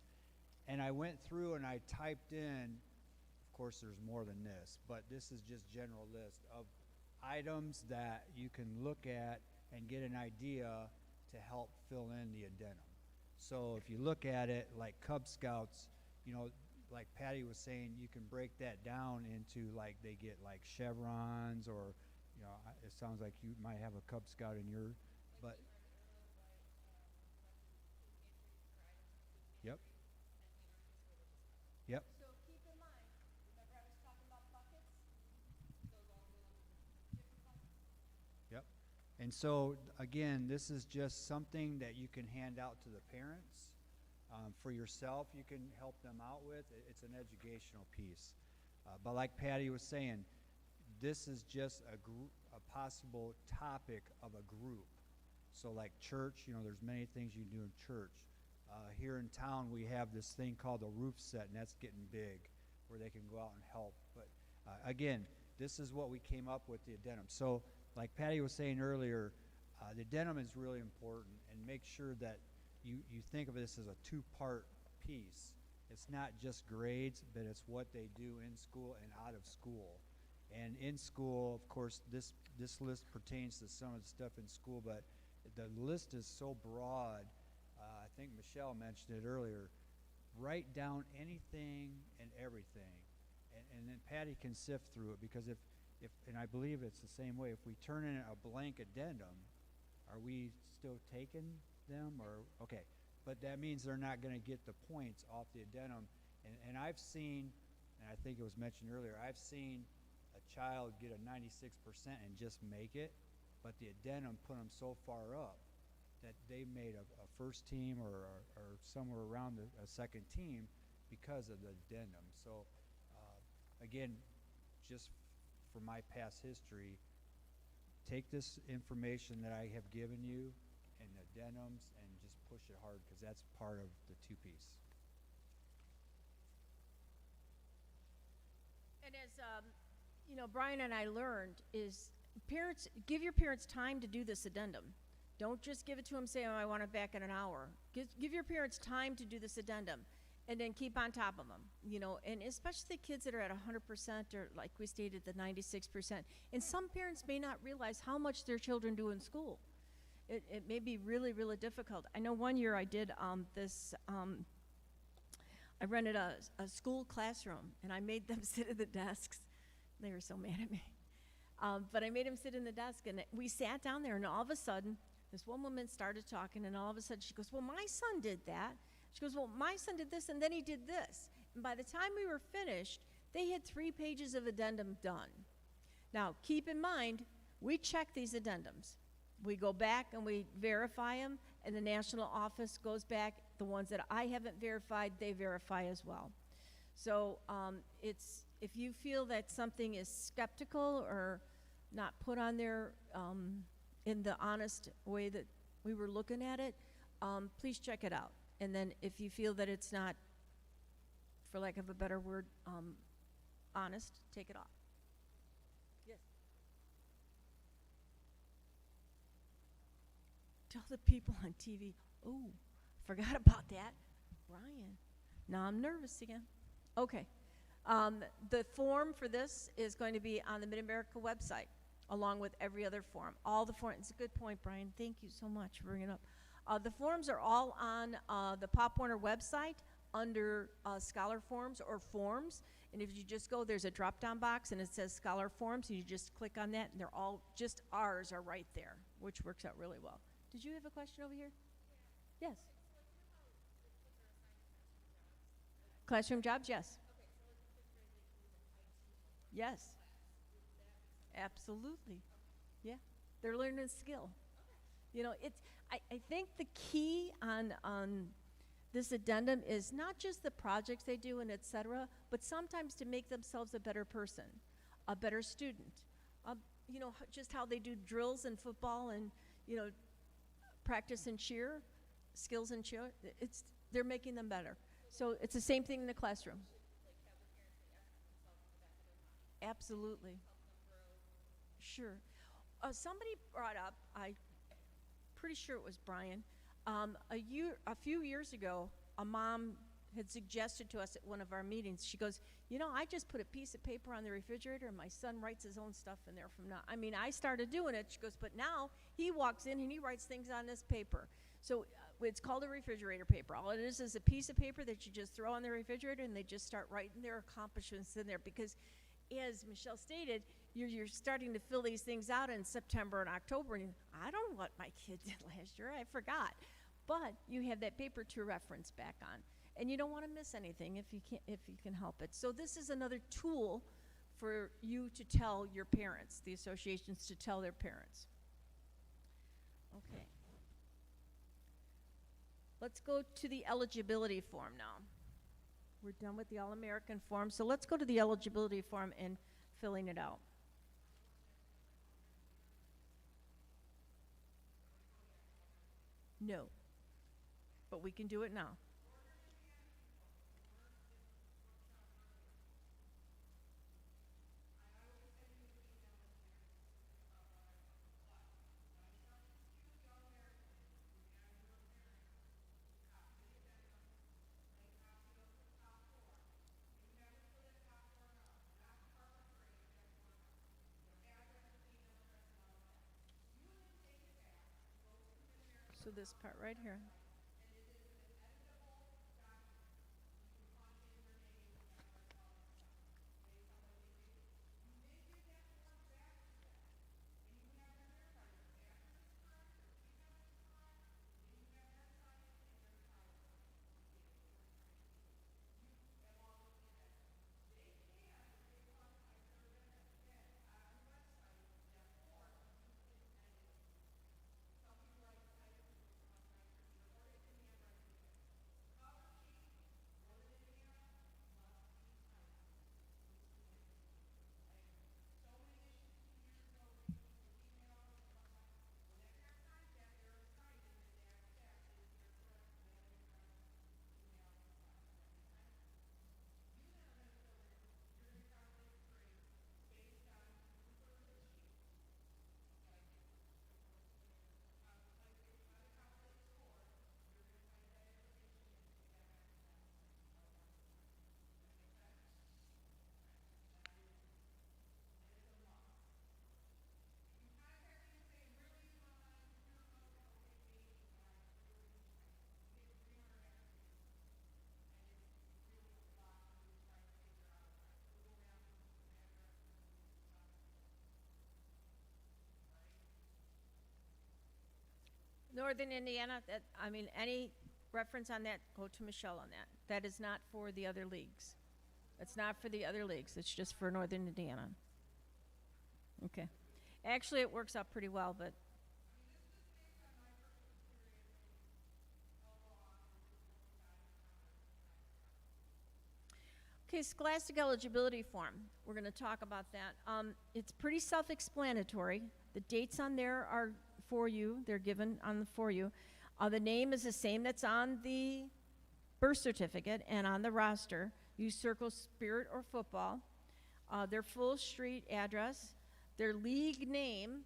And I went through and I typed in, of course there's more than this, but this is just general list of items that you can look at and get an idea to help fill in the addendum. So if you look at it, like Cub Scouts, you know, like Patty was saying, you can break that down into, like, they get like chevrons, or, you know, it sounds like you might have a Cub Scout in your, but yep. Yep. So keep in mind, remember I was talking about buckets? Those all go in different buckets. Yep. And so, again, this is just something that you can hand out to the parents. For yourself, you can help them out with. It's an educational piece. But like Patty was saying, this is just a possible topic of a group. So like church, you know, there's many things you can do in church. Here in town, we have this thing called a roof set, and that's getting big, where they can go out and help. But again, this is what we came up with, the addendum. So like Patty was saying earlier, the addendum is really important, and make sure that you think of this as a two-part piece. It's not just grades, but it's what they do in school and out of school. And in school, of course, this list pertains to some of the stuff in school, but the list is so broad. I think Michelle mentioned it earlier. Write down anything and everything, and then Patty can sift through it, because if and I believe it's the same way, if we turn in a blank addendum, are we still taking them, or okay? But that means they're not going to get the points off the addendum. And I've seen, and I think it was mentioned earlier, I've seen a child get a 96% and just make it, but the addendum put them so far up that they made a first team or somewhere around a second team because of the addendum. So again, just for my past history, take this information that I have given you and addendums and just push it hard, because that's part of the two-piece. And as you know, Brian and I learned is parents, give your parents time to do this addendum. Don't just give it to them, say, oh, I want it back in an hour. Give your parents time to do this addendum, and then keep on top of them, you know, and especially the kids that are at 100%, or like we stated, the 96%. And some parents may not realize how much their children do in school. It may be really, really difficult. I know one year I did I rented a school classroom, and I made them sit at the desks. They were so mad at me. But I made them sit in the desk, and we sat down there, and all of a sudden, this one woman started talking, and all of a sudden she goes, well, my son did that. She goes, well, my son did this, and then he did this. And by the time we were finished, they had 3 pages of addendum done. Now, keep in mind, we check these addendums. We go back and we verify them, and the national office goes back. The ones that I haven't verified, they verify as well. So it's, if you feel that something is skeptical or not put on there in the honest way that we were looking at it, please check it out. And then if you feel that it's not, for lack of a better word, honest, take it off. Yes. Tell the people on TV, oh, forgot about that. Brian. Now I'm nervous again. Okay. The form for this is going to be on the Mid-America website, along with every other form. All the forms, it's a good point, Brian. Thank you so much for bringing it up. The forms are all on the Pop Warner website under Scholar Forms or Forms. And if you just go, there's a drop-down box, and it says Scholar Forms, and you just click on that, and they're all, just ours are right there, which works out really well. Did you have a question over here? Yes. Classroom jobs, yes. Yes. Absolutely. Yeah. They're learning a skill. You know, I think the key on this addendum is not just the projects they do and et cetera, but sometimes to make themselves a better person, a better student. You know, just how they do drills in football and, you know, practice and cheer, skills and cheer, they're making them better. So it's the same thing in the classroom. Absolutely. Sure. Somebody brought up, I'm pretty sure it was Brian, a few years ago, a mom had suggested to us at one of our meetings, she goes, you know, I just put a piece of paper on the refrigerator and my son writes his own stuff in there from now. I mean, I started doing it. She goes, but now he walks in and he writes things on this paper. So it's called a refrigerator paper. All it is a piece of paper that you just throw on the refrigerator and they just start writing their accomplishments in there, because as Michelle stated, you're starting to fill these things out in September and October, and I don't know what my kid did last year, I forgot. But you have that paper to reference back on, and you don't want to miss anything if you can help it. So this is another tool for you to tell your parents, the associations to tell their parents. Okay. Let's go to the eligibility form now. We're done with the All-American form, so let's go to the eligibility form and filling it out. No, but we can do it now. So this part right here. Northern Indiana, any reference on that, go to Michelle on that. That is not for the other leagues. It's not for the other leagues. It's just for Northern Indiana. Okay. Actually, it works out pretty well, but. Okay, Scholastic Eligibility Form. We're going to talk about that. It's pretty self-explanatory. The dates on there are for you. They're given on the for you. The name is the same that's on the birth certificate and on the roster. You circle spirit or football. Their full street address, their league name,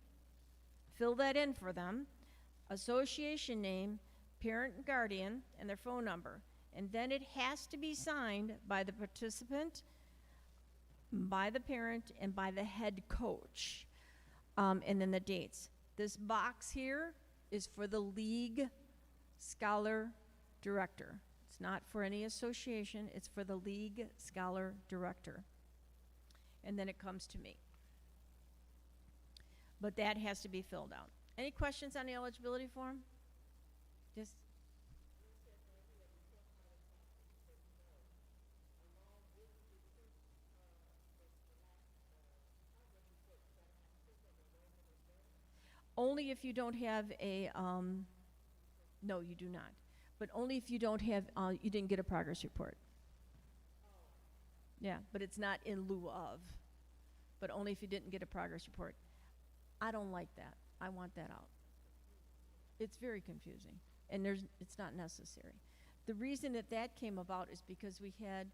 fill that in for them, association name, parent and guardian, and their phone number. And then it has to be signed by the participant, by the parent and by the head coach. And then the dates. This box here is for the league scholar director. It's not for any association, it's for the league scholar director. And then it comes to me. But that has to be filled out. Any questions on the eligibility form? Just only if you don't have a, no, you do not. But only if you don't have, you didn't get a progress report. Yeah, but it's not in lieu of, but only if you didn't get a progress report. I don't like that. I want that out. It's very confusing, and it's not necessary. The reason that came about is because we had,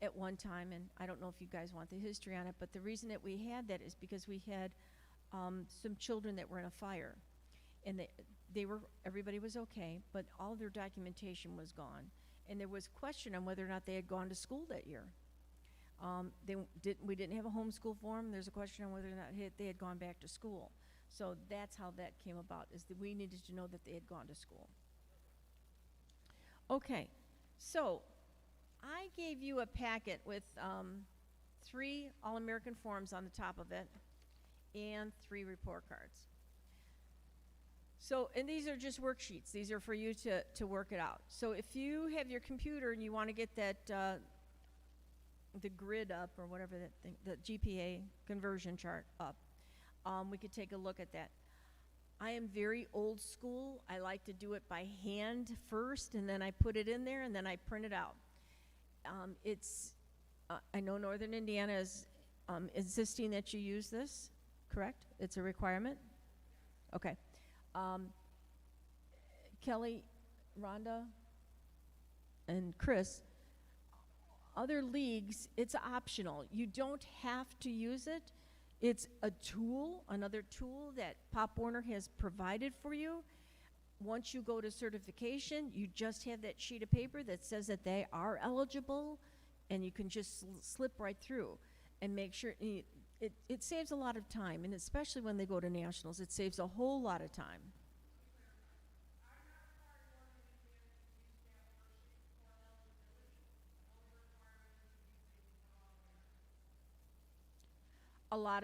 at one time, and I don't know if you guys want the history on it, but the reason that we had that is because we had some children that were in a fire, and everybody was okay, but all their documentation was gone, and there was question on whether or not they had gone to school that year. We didn't have a homeschool form. There's a question on whether or not they had gone back to school. So that's how that came about, is that we needed to know that they had gone to school. Okay, so I gave you a packet with 3 All-American forms on the top of it and 3 report cards. So, and these are just worksheets. These are for you to work it out. So if you have your computer and you want to get that, the grid up, or whatever that thing, the GPA conversion chart up, we could take a look at that. I am very old school. I like to do it by hand first, and then I put it in there, and then I print it out. I know Northern Indiana is insisting that you use this, correct? It's a requirement? Okay. Kelly, Rhonda, and Chris, other leagues, it's optional. You don't have to use it. It's a tool, another tool that Pop Warner has provided for you. Once you go to certification, you just have that sheet of paper that says that they are eligible, and you can just slip right through and make sure. It saves a lot of time, and especially when they go to nationals, it saves a whole lot of time. A lot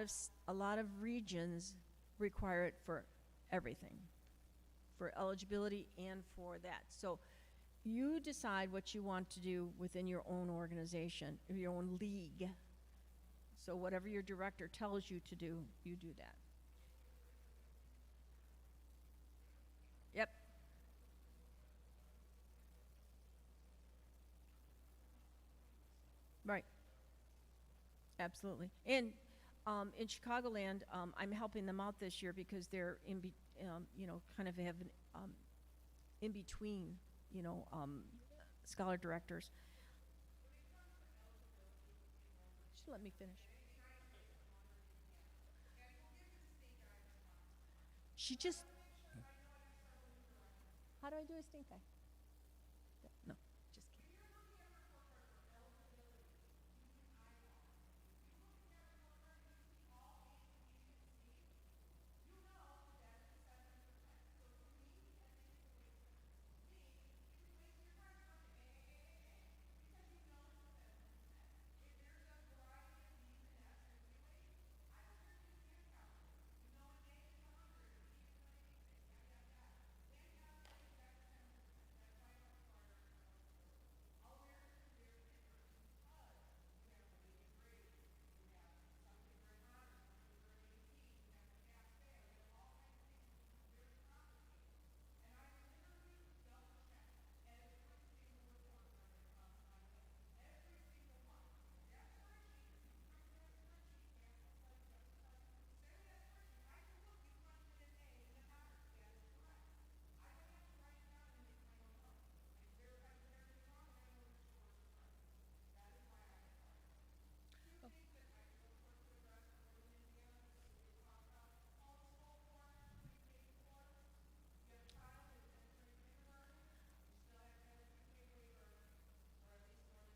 of regions require it for everything, for eligibility and for that. So you decide what you want to do within your own organization, your own league. So whatever your director tells you to do, you do that. Yep. Right. Absolutely. And in Chicagoland, I'm helping them out this year because they're kind of have an in between, scholar directors. Just let me finish. She just. How do I do a stink eye? No, just kidding.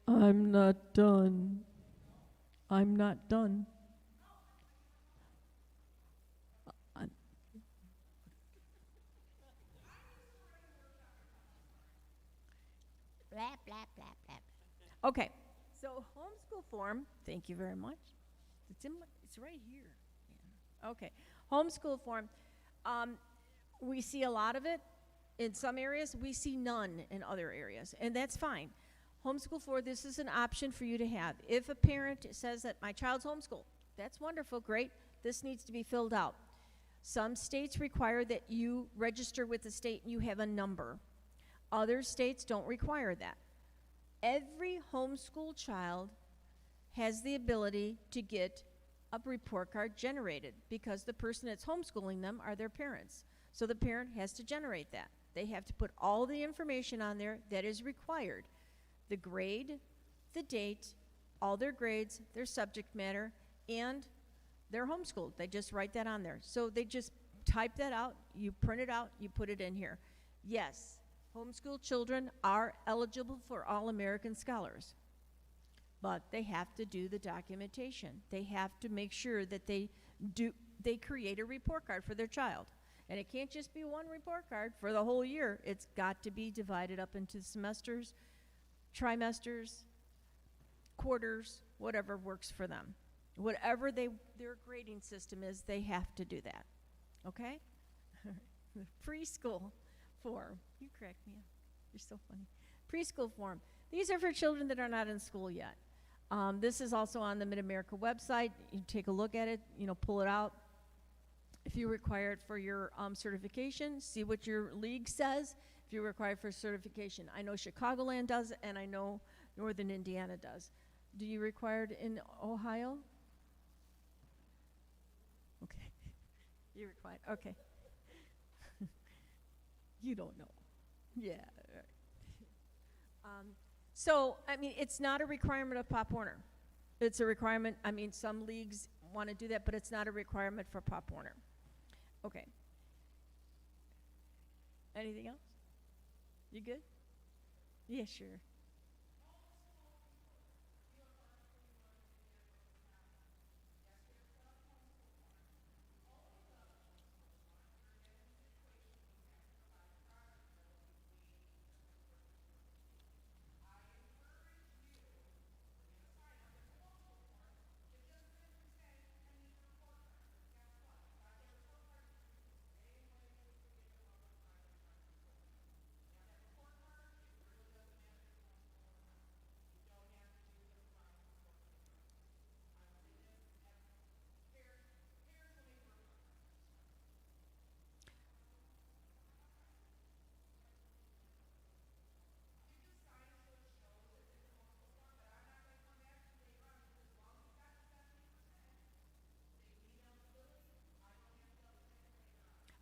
I'm not done. I'm not done. I'm- Blah, blah, blah, blah. Okay, so homeschool form, thank you very much. It's right here. Yeah. Okay, homeschool form. We see a lot of it in some areas. We see none in other areas, and that's fine. Homeschool form, this is an option for you to have. If a parent says that my child's homeschooled, that's wonderful, great. This needs to be filled out. Some states require that you register with the state and you have a number. Other states don't require that. Every homeschool child has the ability to get a report card generated because the person that's homeschooling them are their parents. So the parent has to generate that. They have to put all the information on there that is required. The grade, the date, all their grades, their subject matter, and they're homeschooled. They just write that on there. So they just type that out, you print it out, you put it in here. Yes, homeschool children are eligible for All-American Scholars, but they have to do the documentation. They have to make sure that they create a report card for their child. And it can't just be one report card for the whole year. It's got to be divided up into semesters, trimesters, quarters, whatever works for them. Whatever their grading system is, they have to do that. Okay? Preschool form. You crack me up. You're so funny. Preschool form. These are for children that are not in school yet. This is also on the Mid-America website. You take a look at it, pull it out. If you require it for your certification, see what your league says. If you require it for certification, I know Chicagoland does, and I know Northern Indiana does. Do you require it in Ohio? Okay. You require it. Okay. You don't know. Yeah. Right. So, it's not a requirement of Pop Warner. It's a requirement, some leagues want to do that, but it's not a requirement for Pop Warner. Okay. Anything else? You good? Yeah, sure.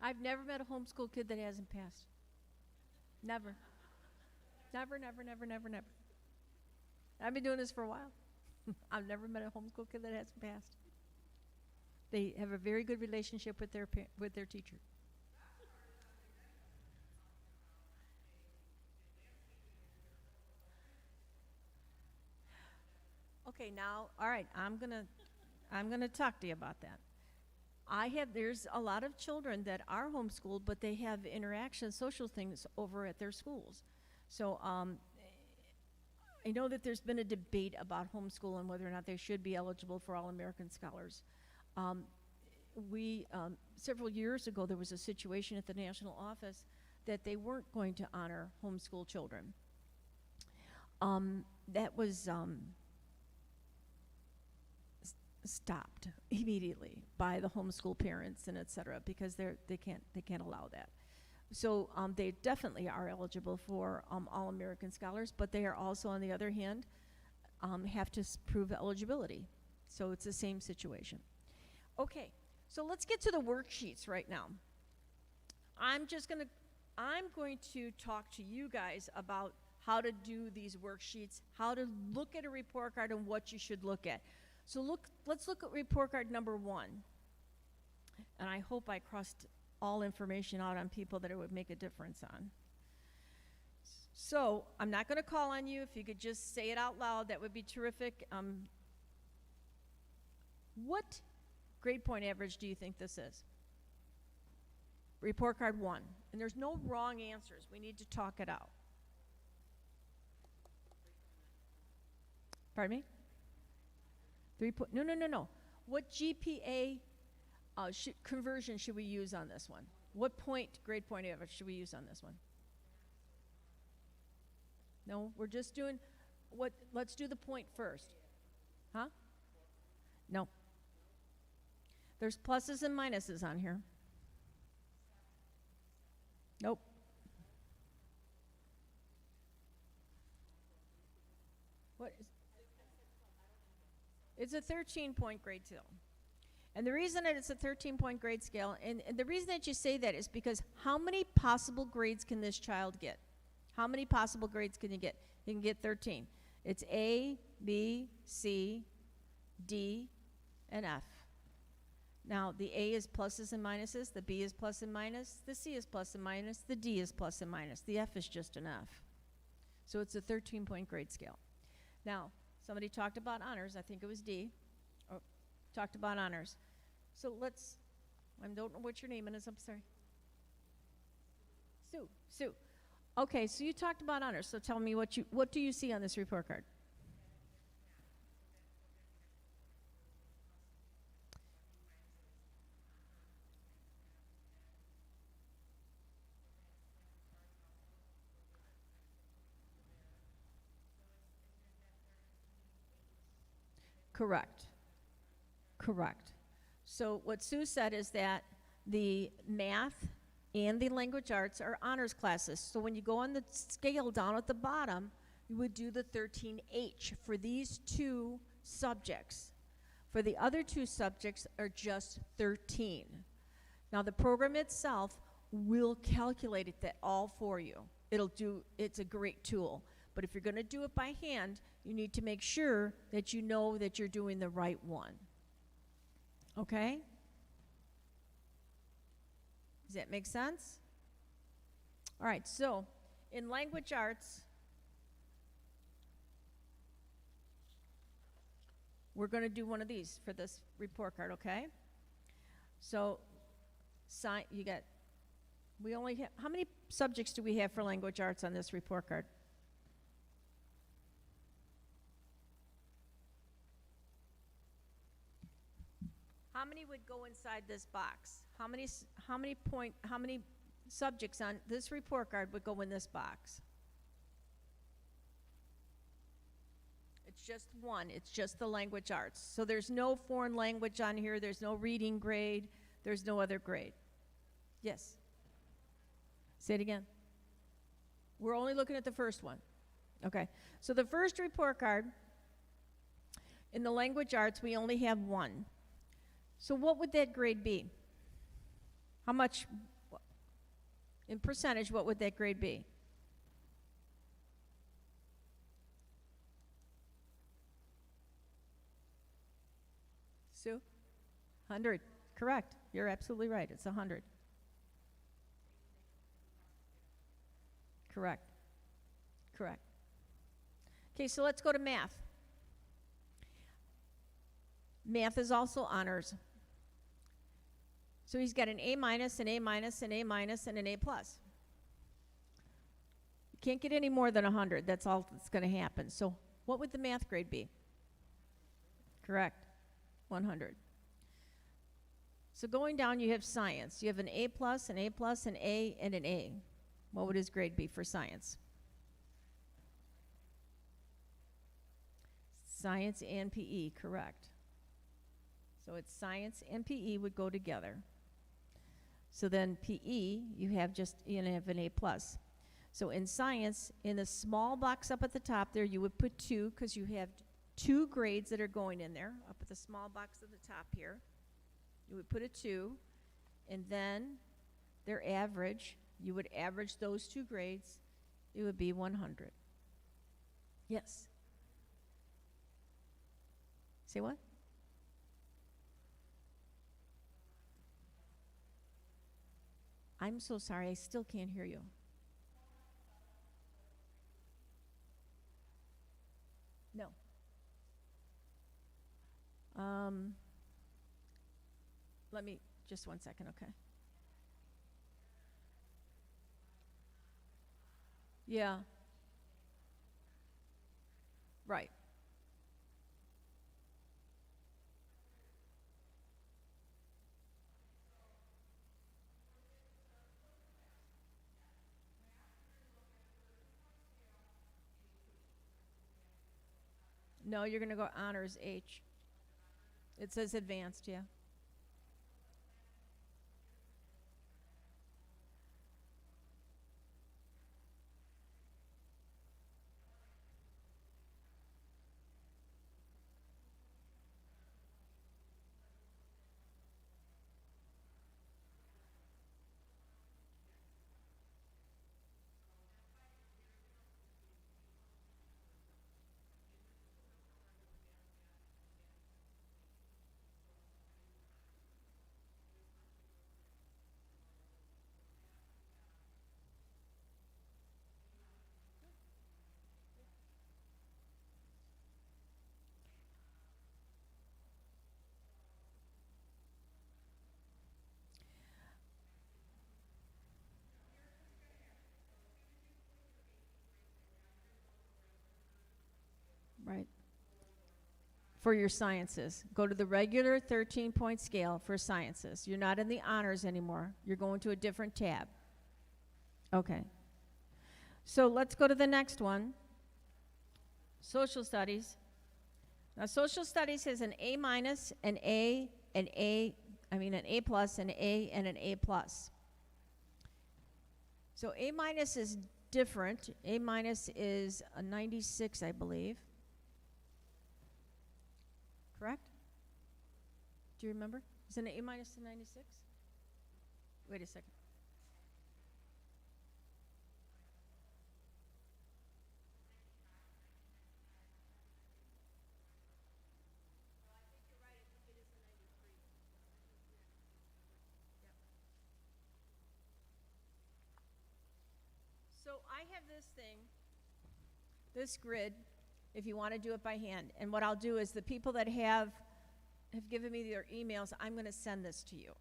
I've never met a homeschool kid that hasn't passed. Never. Never, never, never, never, never. I've been doing this for a while. I've never met a homeschool kid that hasn't passed. They have a very good relationship with their teacher. Okay, now, all right, I'm gonna talk to you about that. There's a lot of children that are homeschooled, but they have interaction, social things over at their schools. So I know that there's been a debate about homeschool and whether or not they should be eligible for All-American Scholars. Several years ago, there was a situation at the national office that they weren't going to honor homeschool children. That was stopped immediately by the homeschool parents and et cetera, because they can't allow that. So they definitely are eligible for All-American Scholars, but they are also, on the other hand, have to prove eligibility. So it's the same situation. Okay, so let's get to the worksheets right now. I'm going to talk to you guys about how to do these worksheets, how to look at a report card and what you should look at. So let's look at report card number 1. And I hope I crossed all information out on people that it would make a difference on. So I'm not going to call on you. If you could just say it out loud, that would be terrific. What grade point average do you think this is? Report card 1. And there's no wrong answers. We need to talk it out. Pardon me? No. What GPA conversion should we use on this one? What grade point average should we use on this one? No, we're just doing let's do the point first. Huh? No. There's pluses and minuses on here. Nope. What is? It's a 13-point grade scale. And the reason that it's a 13-point grade scale, and the reason that you say that is because how many possible grades can this child get? How many possible grades can you get? You can get 13. It's A, B, C, D, and F. Now, the A is pluses and minuses, the B is plus and minus, the C is plus and minus, the D is plus and minus, the F is just an F. So it's a 13-point grade scale. Now, somebody talked about honors, I think it was D, talked about honors. So I don't know what your name is, I'm sorry. Sue. Okay, so you talked about honors, so tell me what do you see on this report card? Correct. So what Sue said is that the math and the language arts are honors classes. So when you go on the scale down at the bottom, you would do the 13H for these two subjects. For the other two subjects are just 13. Now the program itself will calculate that all for you. It's a great tool. But if you're going to do it by hand, you need to make sure that you know that you're doing the right one. Okay? Does that make sense? All right, so in language arts, we're going to do one of these for this report card, okay? So, we only have, how many subjects do we have for language arts on this report card? How many would go inside this box? How many subjects on this report card would go in this box? It's just one. It's just the language arts. So there's no foreign language on here. There's no reading grade. There's no other grade. Yes? Say it again. We're only looking at the first one. Okay. So the first report card, in the language arts, we only have one. So what would that grade be? How much, in percentage, what would that grade be? Sue? 100. Correct. You're absolutely right. It's 100. Correct. Okay, so let's go to math. Math is also honors. So he's got an A minus, an A minus, an A minus, and an A plus. You can't get any more than 100. That's all that's going to happen. So what would the math grade be? Correct. 100. So going down, you have science. You have an A plus, an A plus, an A, and an A. What would his grade be for science? Science and PE, correct. So it's science and PE would go together. So then PE, you have an A plus. So in science, in the small box up at the top there, you would put 2 because you have 2 grades that are going in there. Up at the small box at the top here, you would put a 2, and then their average, you would average those 2 grades, it would be 100. Yes? Say what? I'm so sorry, I still can't hear you. No. let me, just one second, okay? Yeah. Right. No, you're going to go honors H. It says advanced, yeah. Right. For your sciences. Go to the regular 13-point scale for sciences. You're not in the honors anymore. You're going to a different tab. Okay. So let's go to the next one. Social studies. Now, social studies has an A minus, an A plus, an A, and an A plus. So A minus is different. A minus is a 96, I believe. Correct? Do you remember? Is it an A minus to 96? Wait a second. So I have this thing, this grid, if you want to do it by hand. And what I'll do is the people that have given me their emails, I'm going to send this to you.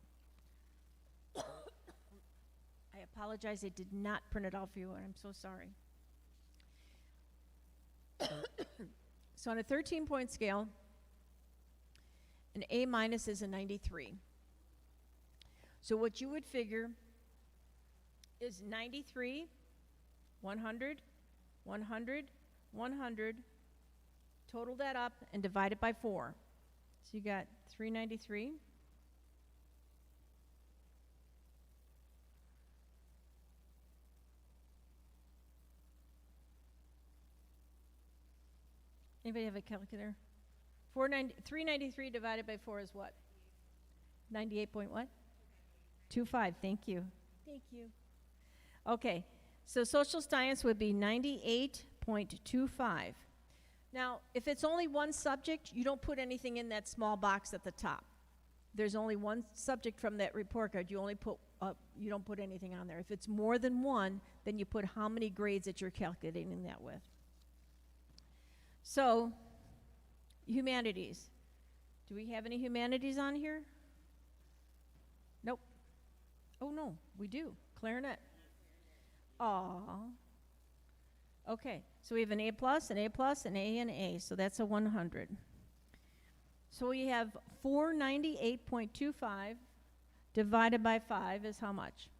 I apologize, I did not print it out for you, and I'm so sorry. So on a 13-point scale, an A minus is a 93. So what you would figure is 93, 100, 100, 100, total that up and divide it by 4. So you got 393. Anybody have a calculator? 393 divided by 4 is what? 98 point what? 25. Thank you. Thank you. Okay, so social science would be 98.25. Now, if it's only one subject, you don't put anything in that small box at the top. There's only one subject from that report card. You only put you don't put anything on there. If it's more than one, then you put how many grades that you're calculating that with. So, humanities. Do we have any humanities on here? Nope. Oh no, we do. Clarinet. Aw. Okay, so we have an A plus, an A plus, an A, and A, so that's a 100. So we have 498.25 divided by 5 is how much?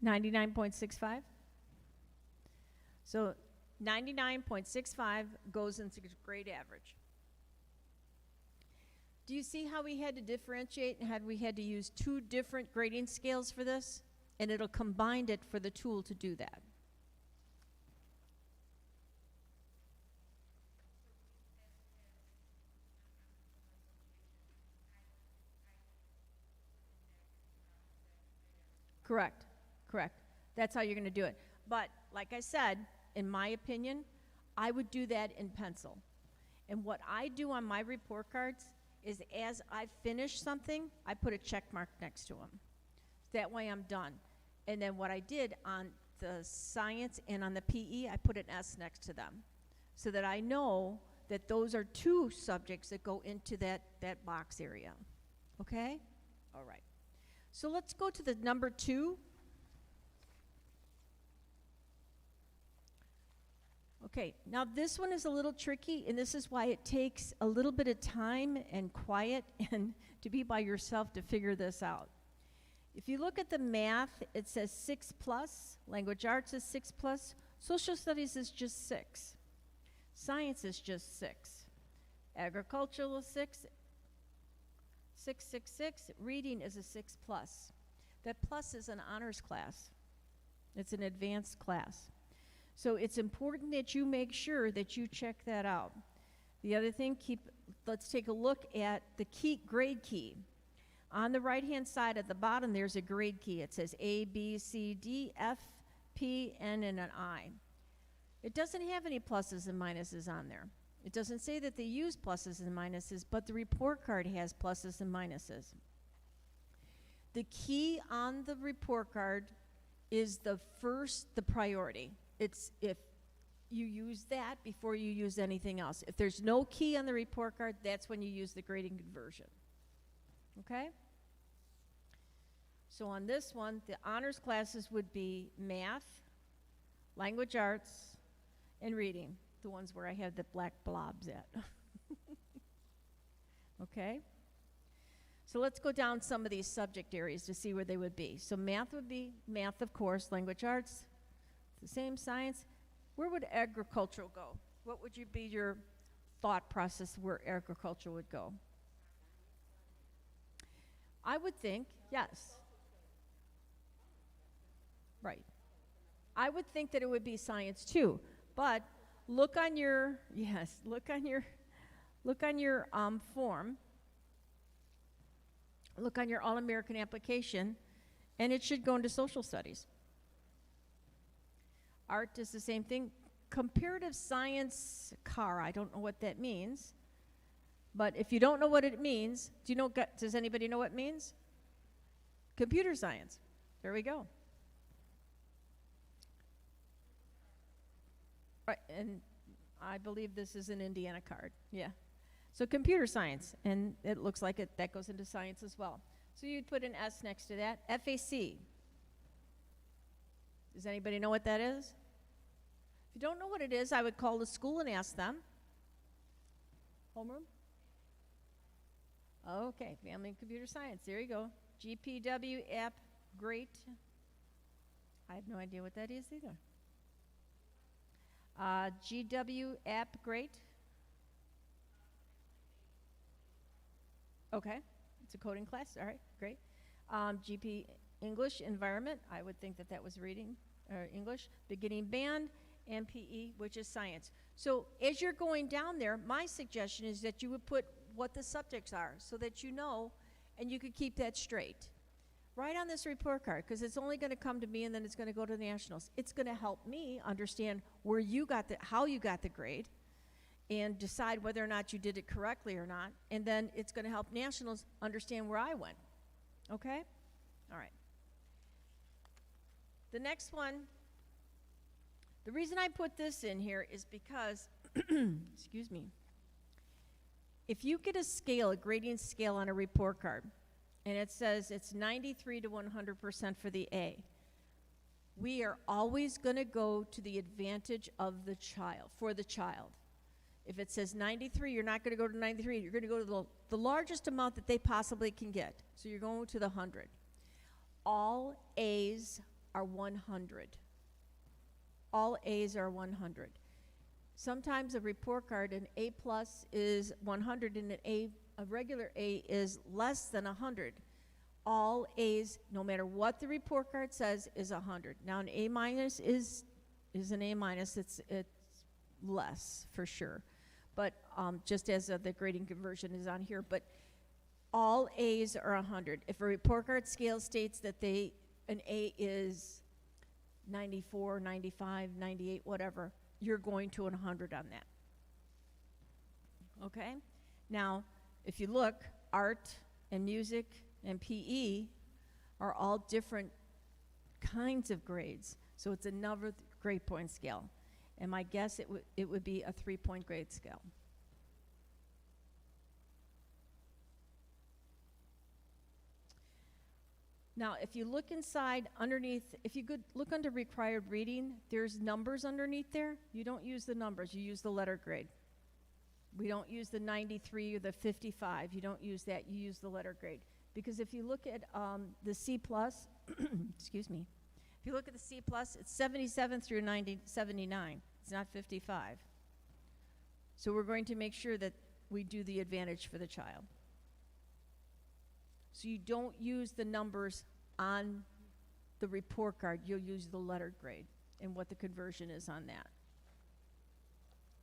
$99.65. So 99.65 goes into grade average. Do you see how we had to differentiate and how we had to use 2 different grading scales for this? And it'll combine it for the tool to do that. Correct, correct. That's how you're going to do it. But like I said, in my opinion, I would do that in pencil. And what I do on my report cards is as I finish something, I put a check mark next to them. That way I'm done. And then what I did on the science and on the PE, I put an S next to them so that I know that those are two subjects that go into that box area. Okay? All right. So let's go to the number 2. Okay, now this one is a little tricky, and this is why it takes a little bit of time and quiet and to be by yourself to figure this out. If you look at the math, it says 6+, language arts is 6+, social studies is just 6, science is just 6, agricultural is 6, 6, 6, 6, reading is a 6+. That plus is an honors class. It's an advanced class. So it's important that you make sure that you check that out. The other thing, let's take a look at the grade key. On the right-hand side at the bottom, there's a grade key. It says A, B, C, D, F, P, N, and an I. It doesn't have any pluses and minuses on there. It doesn't say that they use pluses and minuses, but the report card has pluses and minuses. The key on the report card is the priority. It's if you use that before you use anything else. If there's no key on the report card, that's when you use the grading conversion. Okay? So on this one, the honors classes would be math, language arts, and reading, the ones where I have the black blobs at. Okay? So let's go down some of these subject areas to see where they would be. So math would be math, of course, language arts, the same science. Where would agricultural go? What would be your thought process where agriculture would go? I would think, yes. Right. I would think that it would be science too, but look on your form. Look on your All-American application, and it should go into social studies. Art is the same thing. Comparative science car, I don't know what that means. But if you don't know what it means, does anybody know what it means? Computer science. There we go. Right, and I believe this is an Indiana card. Yeah. So computer science, and it looks like that goes into science as well. So you'd put an S next to that. FAC. Does anybody know what that is? If you don't know what it is, I would call the school and ask them. Homeroom? Okay, Family and Computer Science. There you go. GPW app, great. I have no idea what that is either. GW app, great. Okay, it's a coding class. All right, great. GP English environment. I would think that was reading or English. Beginning band and PE, which is science. So as you're going down there, my suggestion is that you would put what the subjects are so that you know and you could keep that straight. Write on this report card, because it's only going to come to me and then it's going to go to the nationals. It's going to help me understand how you got the grade and decide whether or not you did it correctly or not. And then it's going to help nationals understand where I went. Okay? All right. The next one, the reason I put this in here is because, excuse me, if you get a grading scale on a report card, and it says it's 93 to 100% for the A, we are always going to go to the advantage of the child, for the child. If it says 93, you're not going to go to 93. You're going to go to the largest amount that they possibly can get. So you're going to the 100. All A's are 100. All A's are 100. Sometimes a report card, an A plus is 100, and a regular A is less than 100. All A's, no matter what the report card says, is 100. Now an A minus is an A minus. It's less for sure, but just as the grading conversion is on here. But all A's are 100. If a report card scale states that an A is 94, 95, 98, whatever, you're going to 100 on that. Okay? Now, if you look, art and music and PE are all different kinds of grades. So it's another grade point scale. And my guess it would be a 3-point grade scale. Now, if you look inside underneath, if you could look under required reading, there's numbers underneath there. You don't use the numbers, you use the letter grade. We don't use the 93 or the 55. You don't use that, you use the letter grade. Because if you look at the C+, excuse me, if you look at the C+, it's 77 through 79. It's not 55. So we're going to make sure that we do the advantage for the child. So you don't use the numbers on the report card, you'll use the letter grade and what the conversion is on that.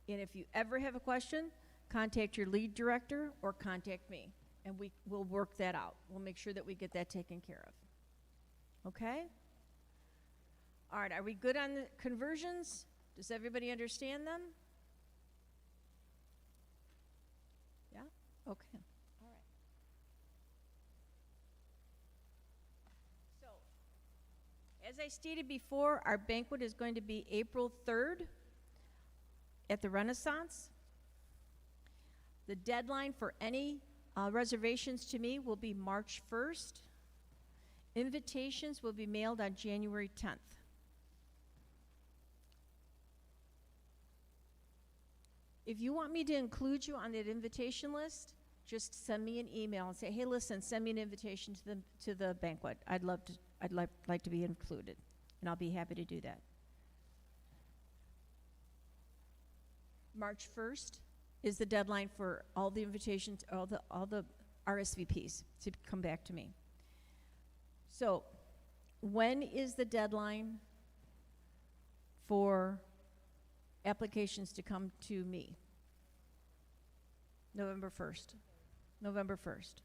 And if you ever have a question, contact your lead director or contact me, and we'll work that out. We'll make sure that we get that taken care of. Okay? All right, are we good on the conversions? Does everybody understand them? Yeah? Okay. As I stated before, our banquet is going to be April 3rd at the Renaissance. The deadline for any reservations to me will be March 1st. Invitations will be mailed on January 10th. If you want me to include you on that invitation list, just send me an email and say, hey, listen, send me an invitation to the banquet. I'd like to be included, and I'll be happy to do that. March 1st is the deadline for all the invitations, all the RSVPs to come back to me. So, when is the deadline for applications to come to me? November 1st. November 1st.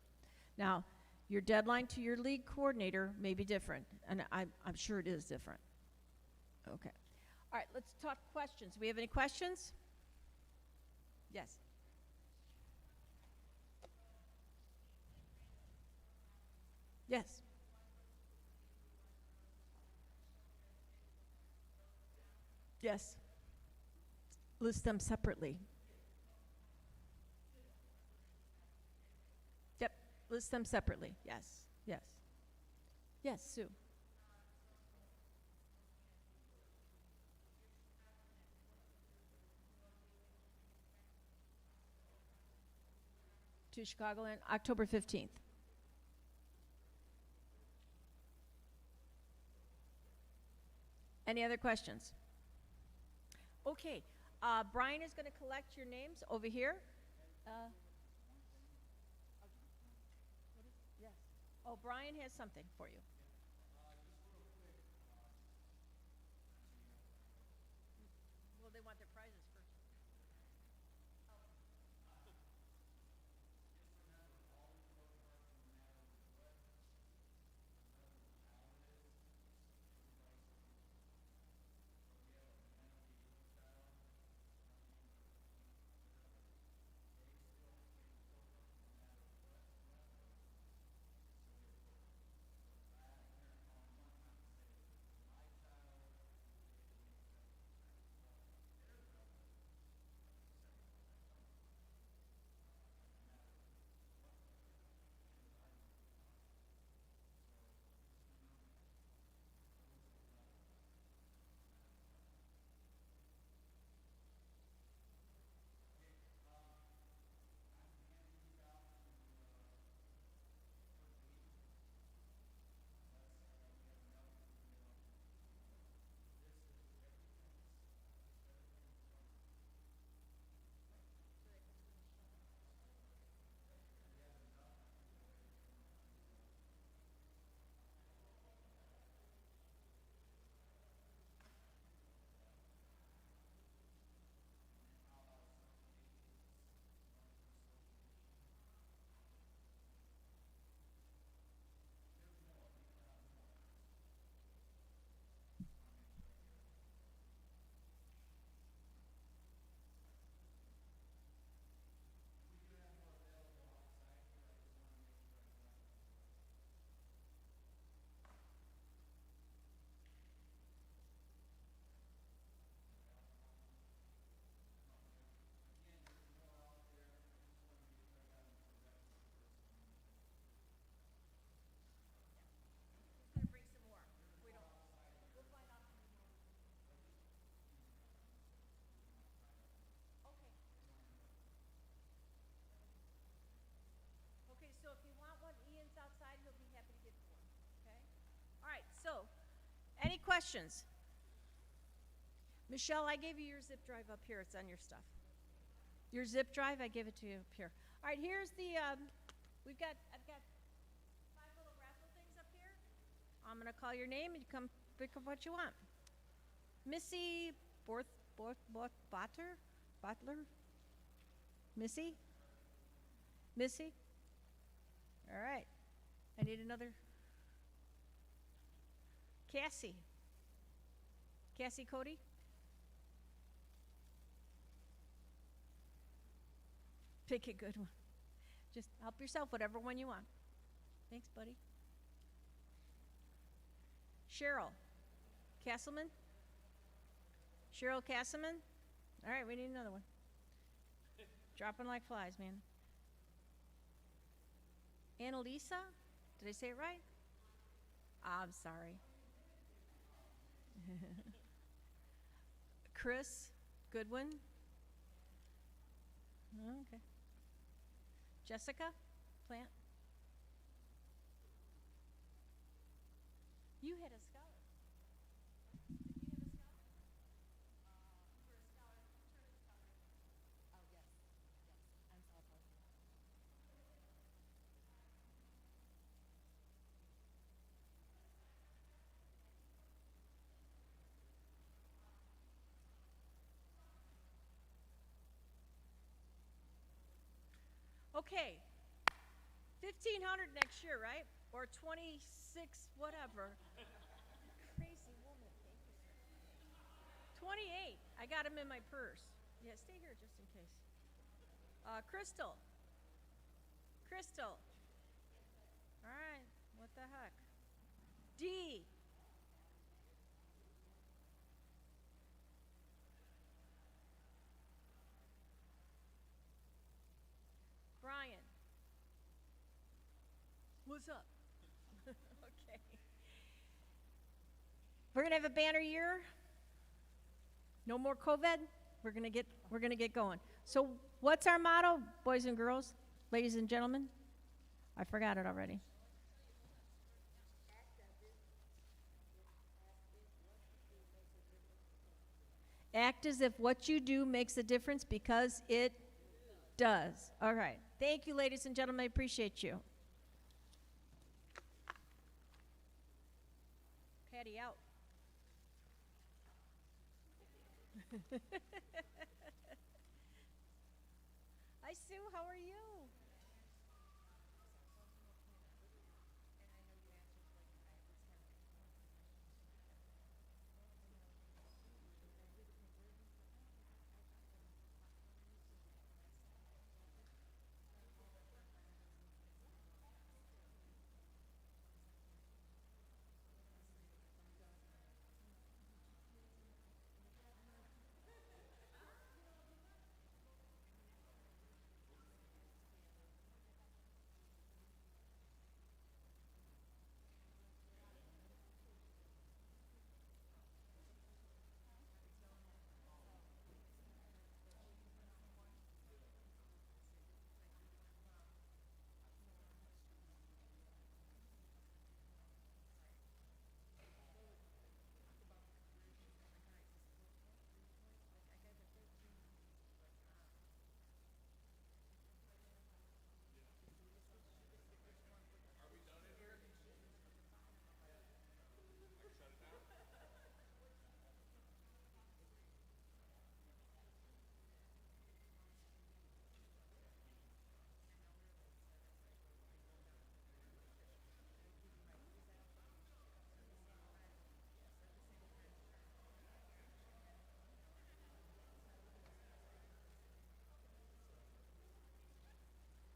Now, your deadline to your league coordinator may be different, and I'm sure it is different. Okay. All right, let's talk questions. Do we have any questions? Yes. Yes. Yes. List them separately. Yep, list them separately. Yes, yes. Yes, Sue. To Chicagoland, October 15th. Any other questions? Okay, Brian is going to collect your names over here. Yes. Oh, Brian has something for you. Well, they want their prizes first. Any questions? Michelle, I gave you your zip drive up here. It's on your stuff. Your zip drive, I gave it to you up here. All right, here's the, I've got 5 little raffle things up here. I'm going to call your name and you come pick up what you want. Missy Butler? Missy? Missy? All right. I need another. Cassie. Cassie Cody? Pick a good one. Just help yourself, whatever one you want. Thanks, buddy. Cheryl Castleman? Cheryl Castleman? All right, we need another one. Dropping like flies, man. Annalisa? Did I say it right? I'm sorry. Chris Goodwin? Okay. Jessica Plant? You had a scholar. Did you have a scholar? You were a scholar. Turn it scholar. Oh, yes. Yes. I'm Southwest. Okay. 1,500 next year, right? Or 26, whatever. Crazy woman. Thank you, sir. 28. I got them in my purse. Yeah, stay here just in case. Crystal. Crystal. All right. What the heck? D. Brian. What's up? Okay. We're gonna have a banner year. No more COVID. We're gonna get going. So what's our motto, boys and girls, ladies and gentlemen? I forgot it already. Act as if what you do makes a difference because it does. All right. Thank you, ladies and gentlemen. I appreciate you. Patty out. Hi, Sue. How are you?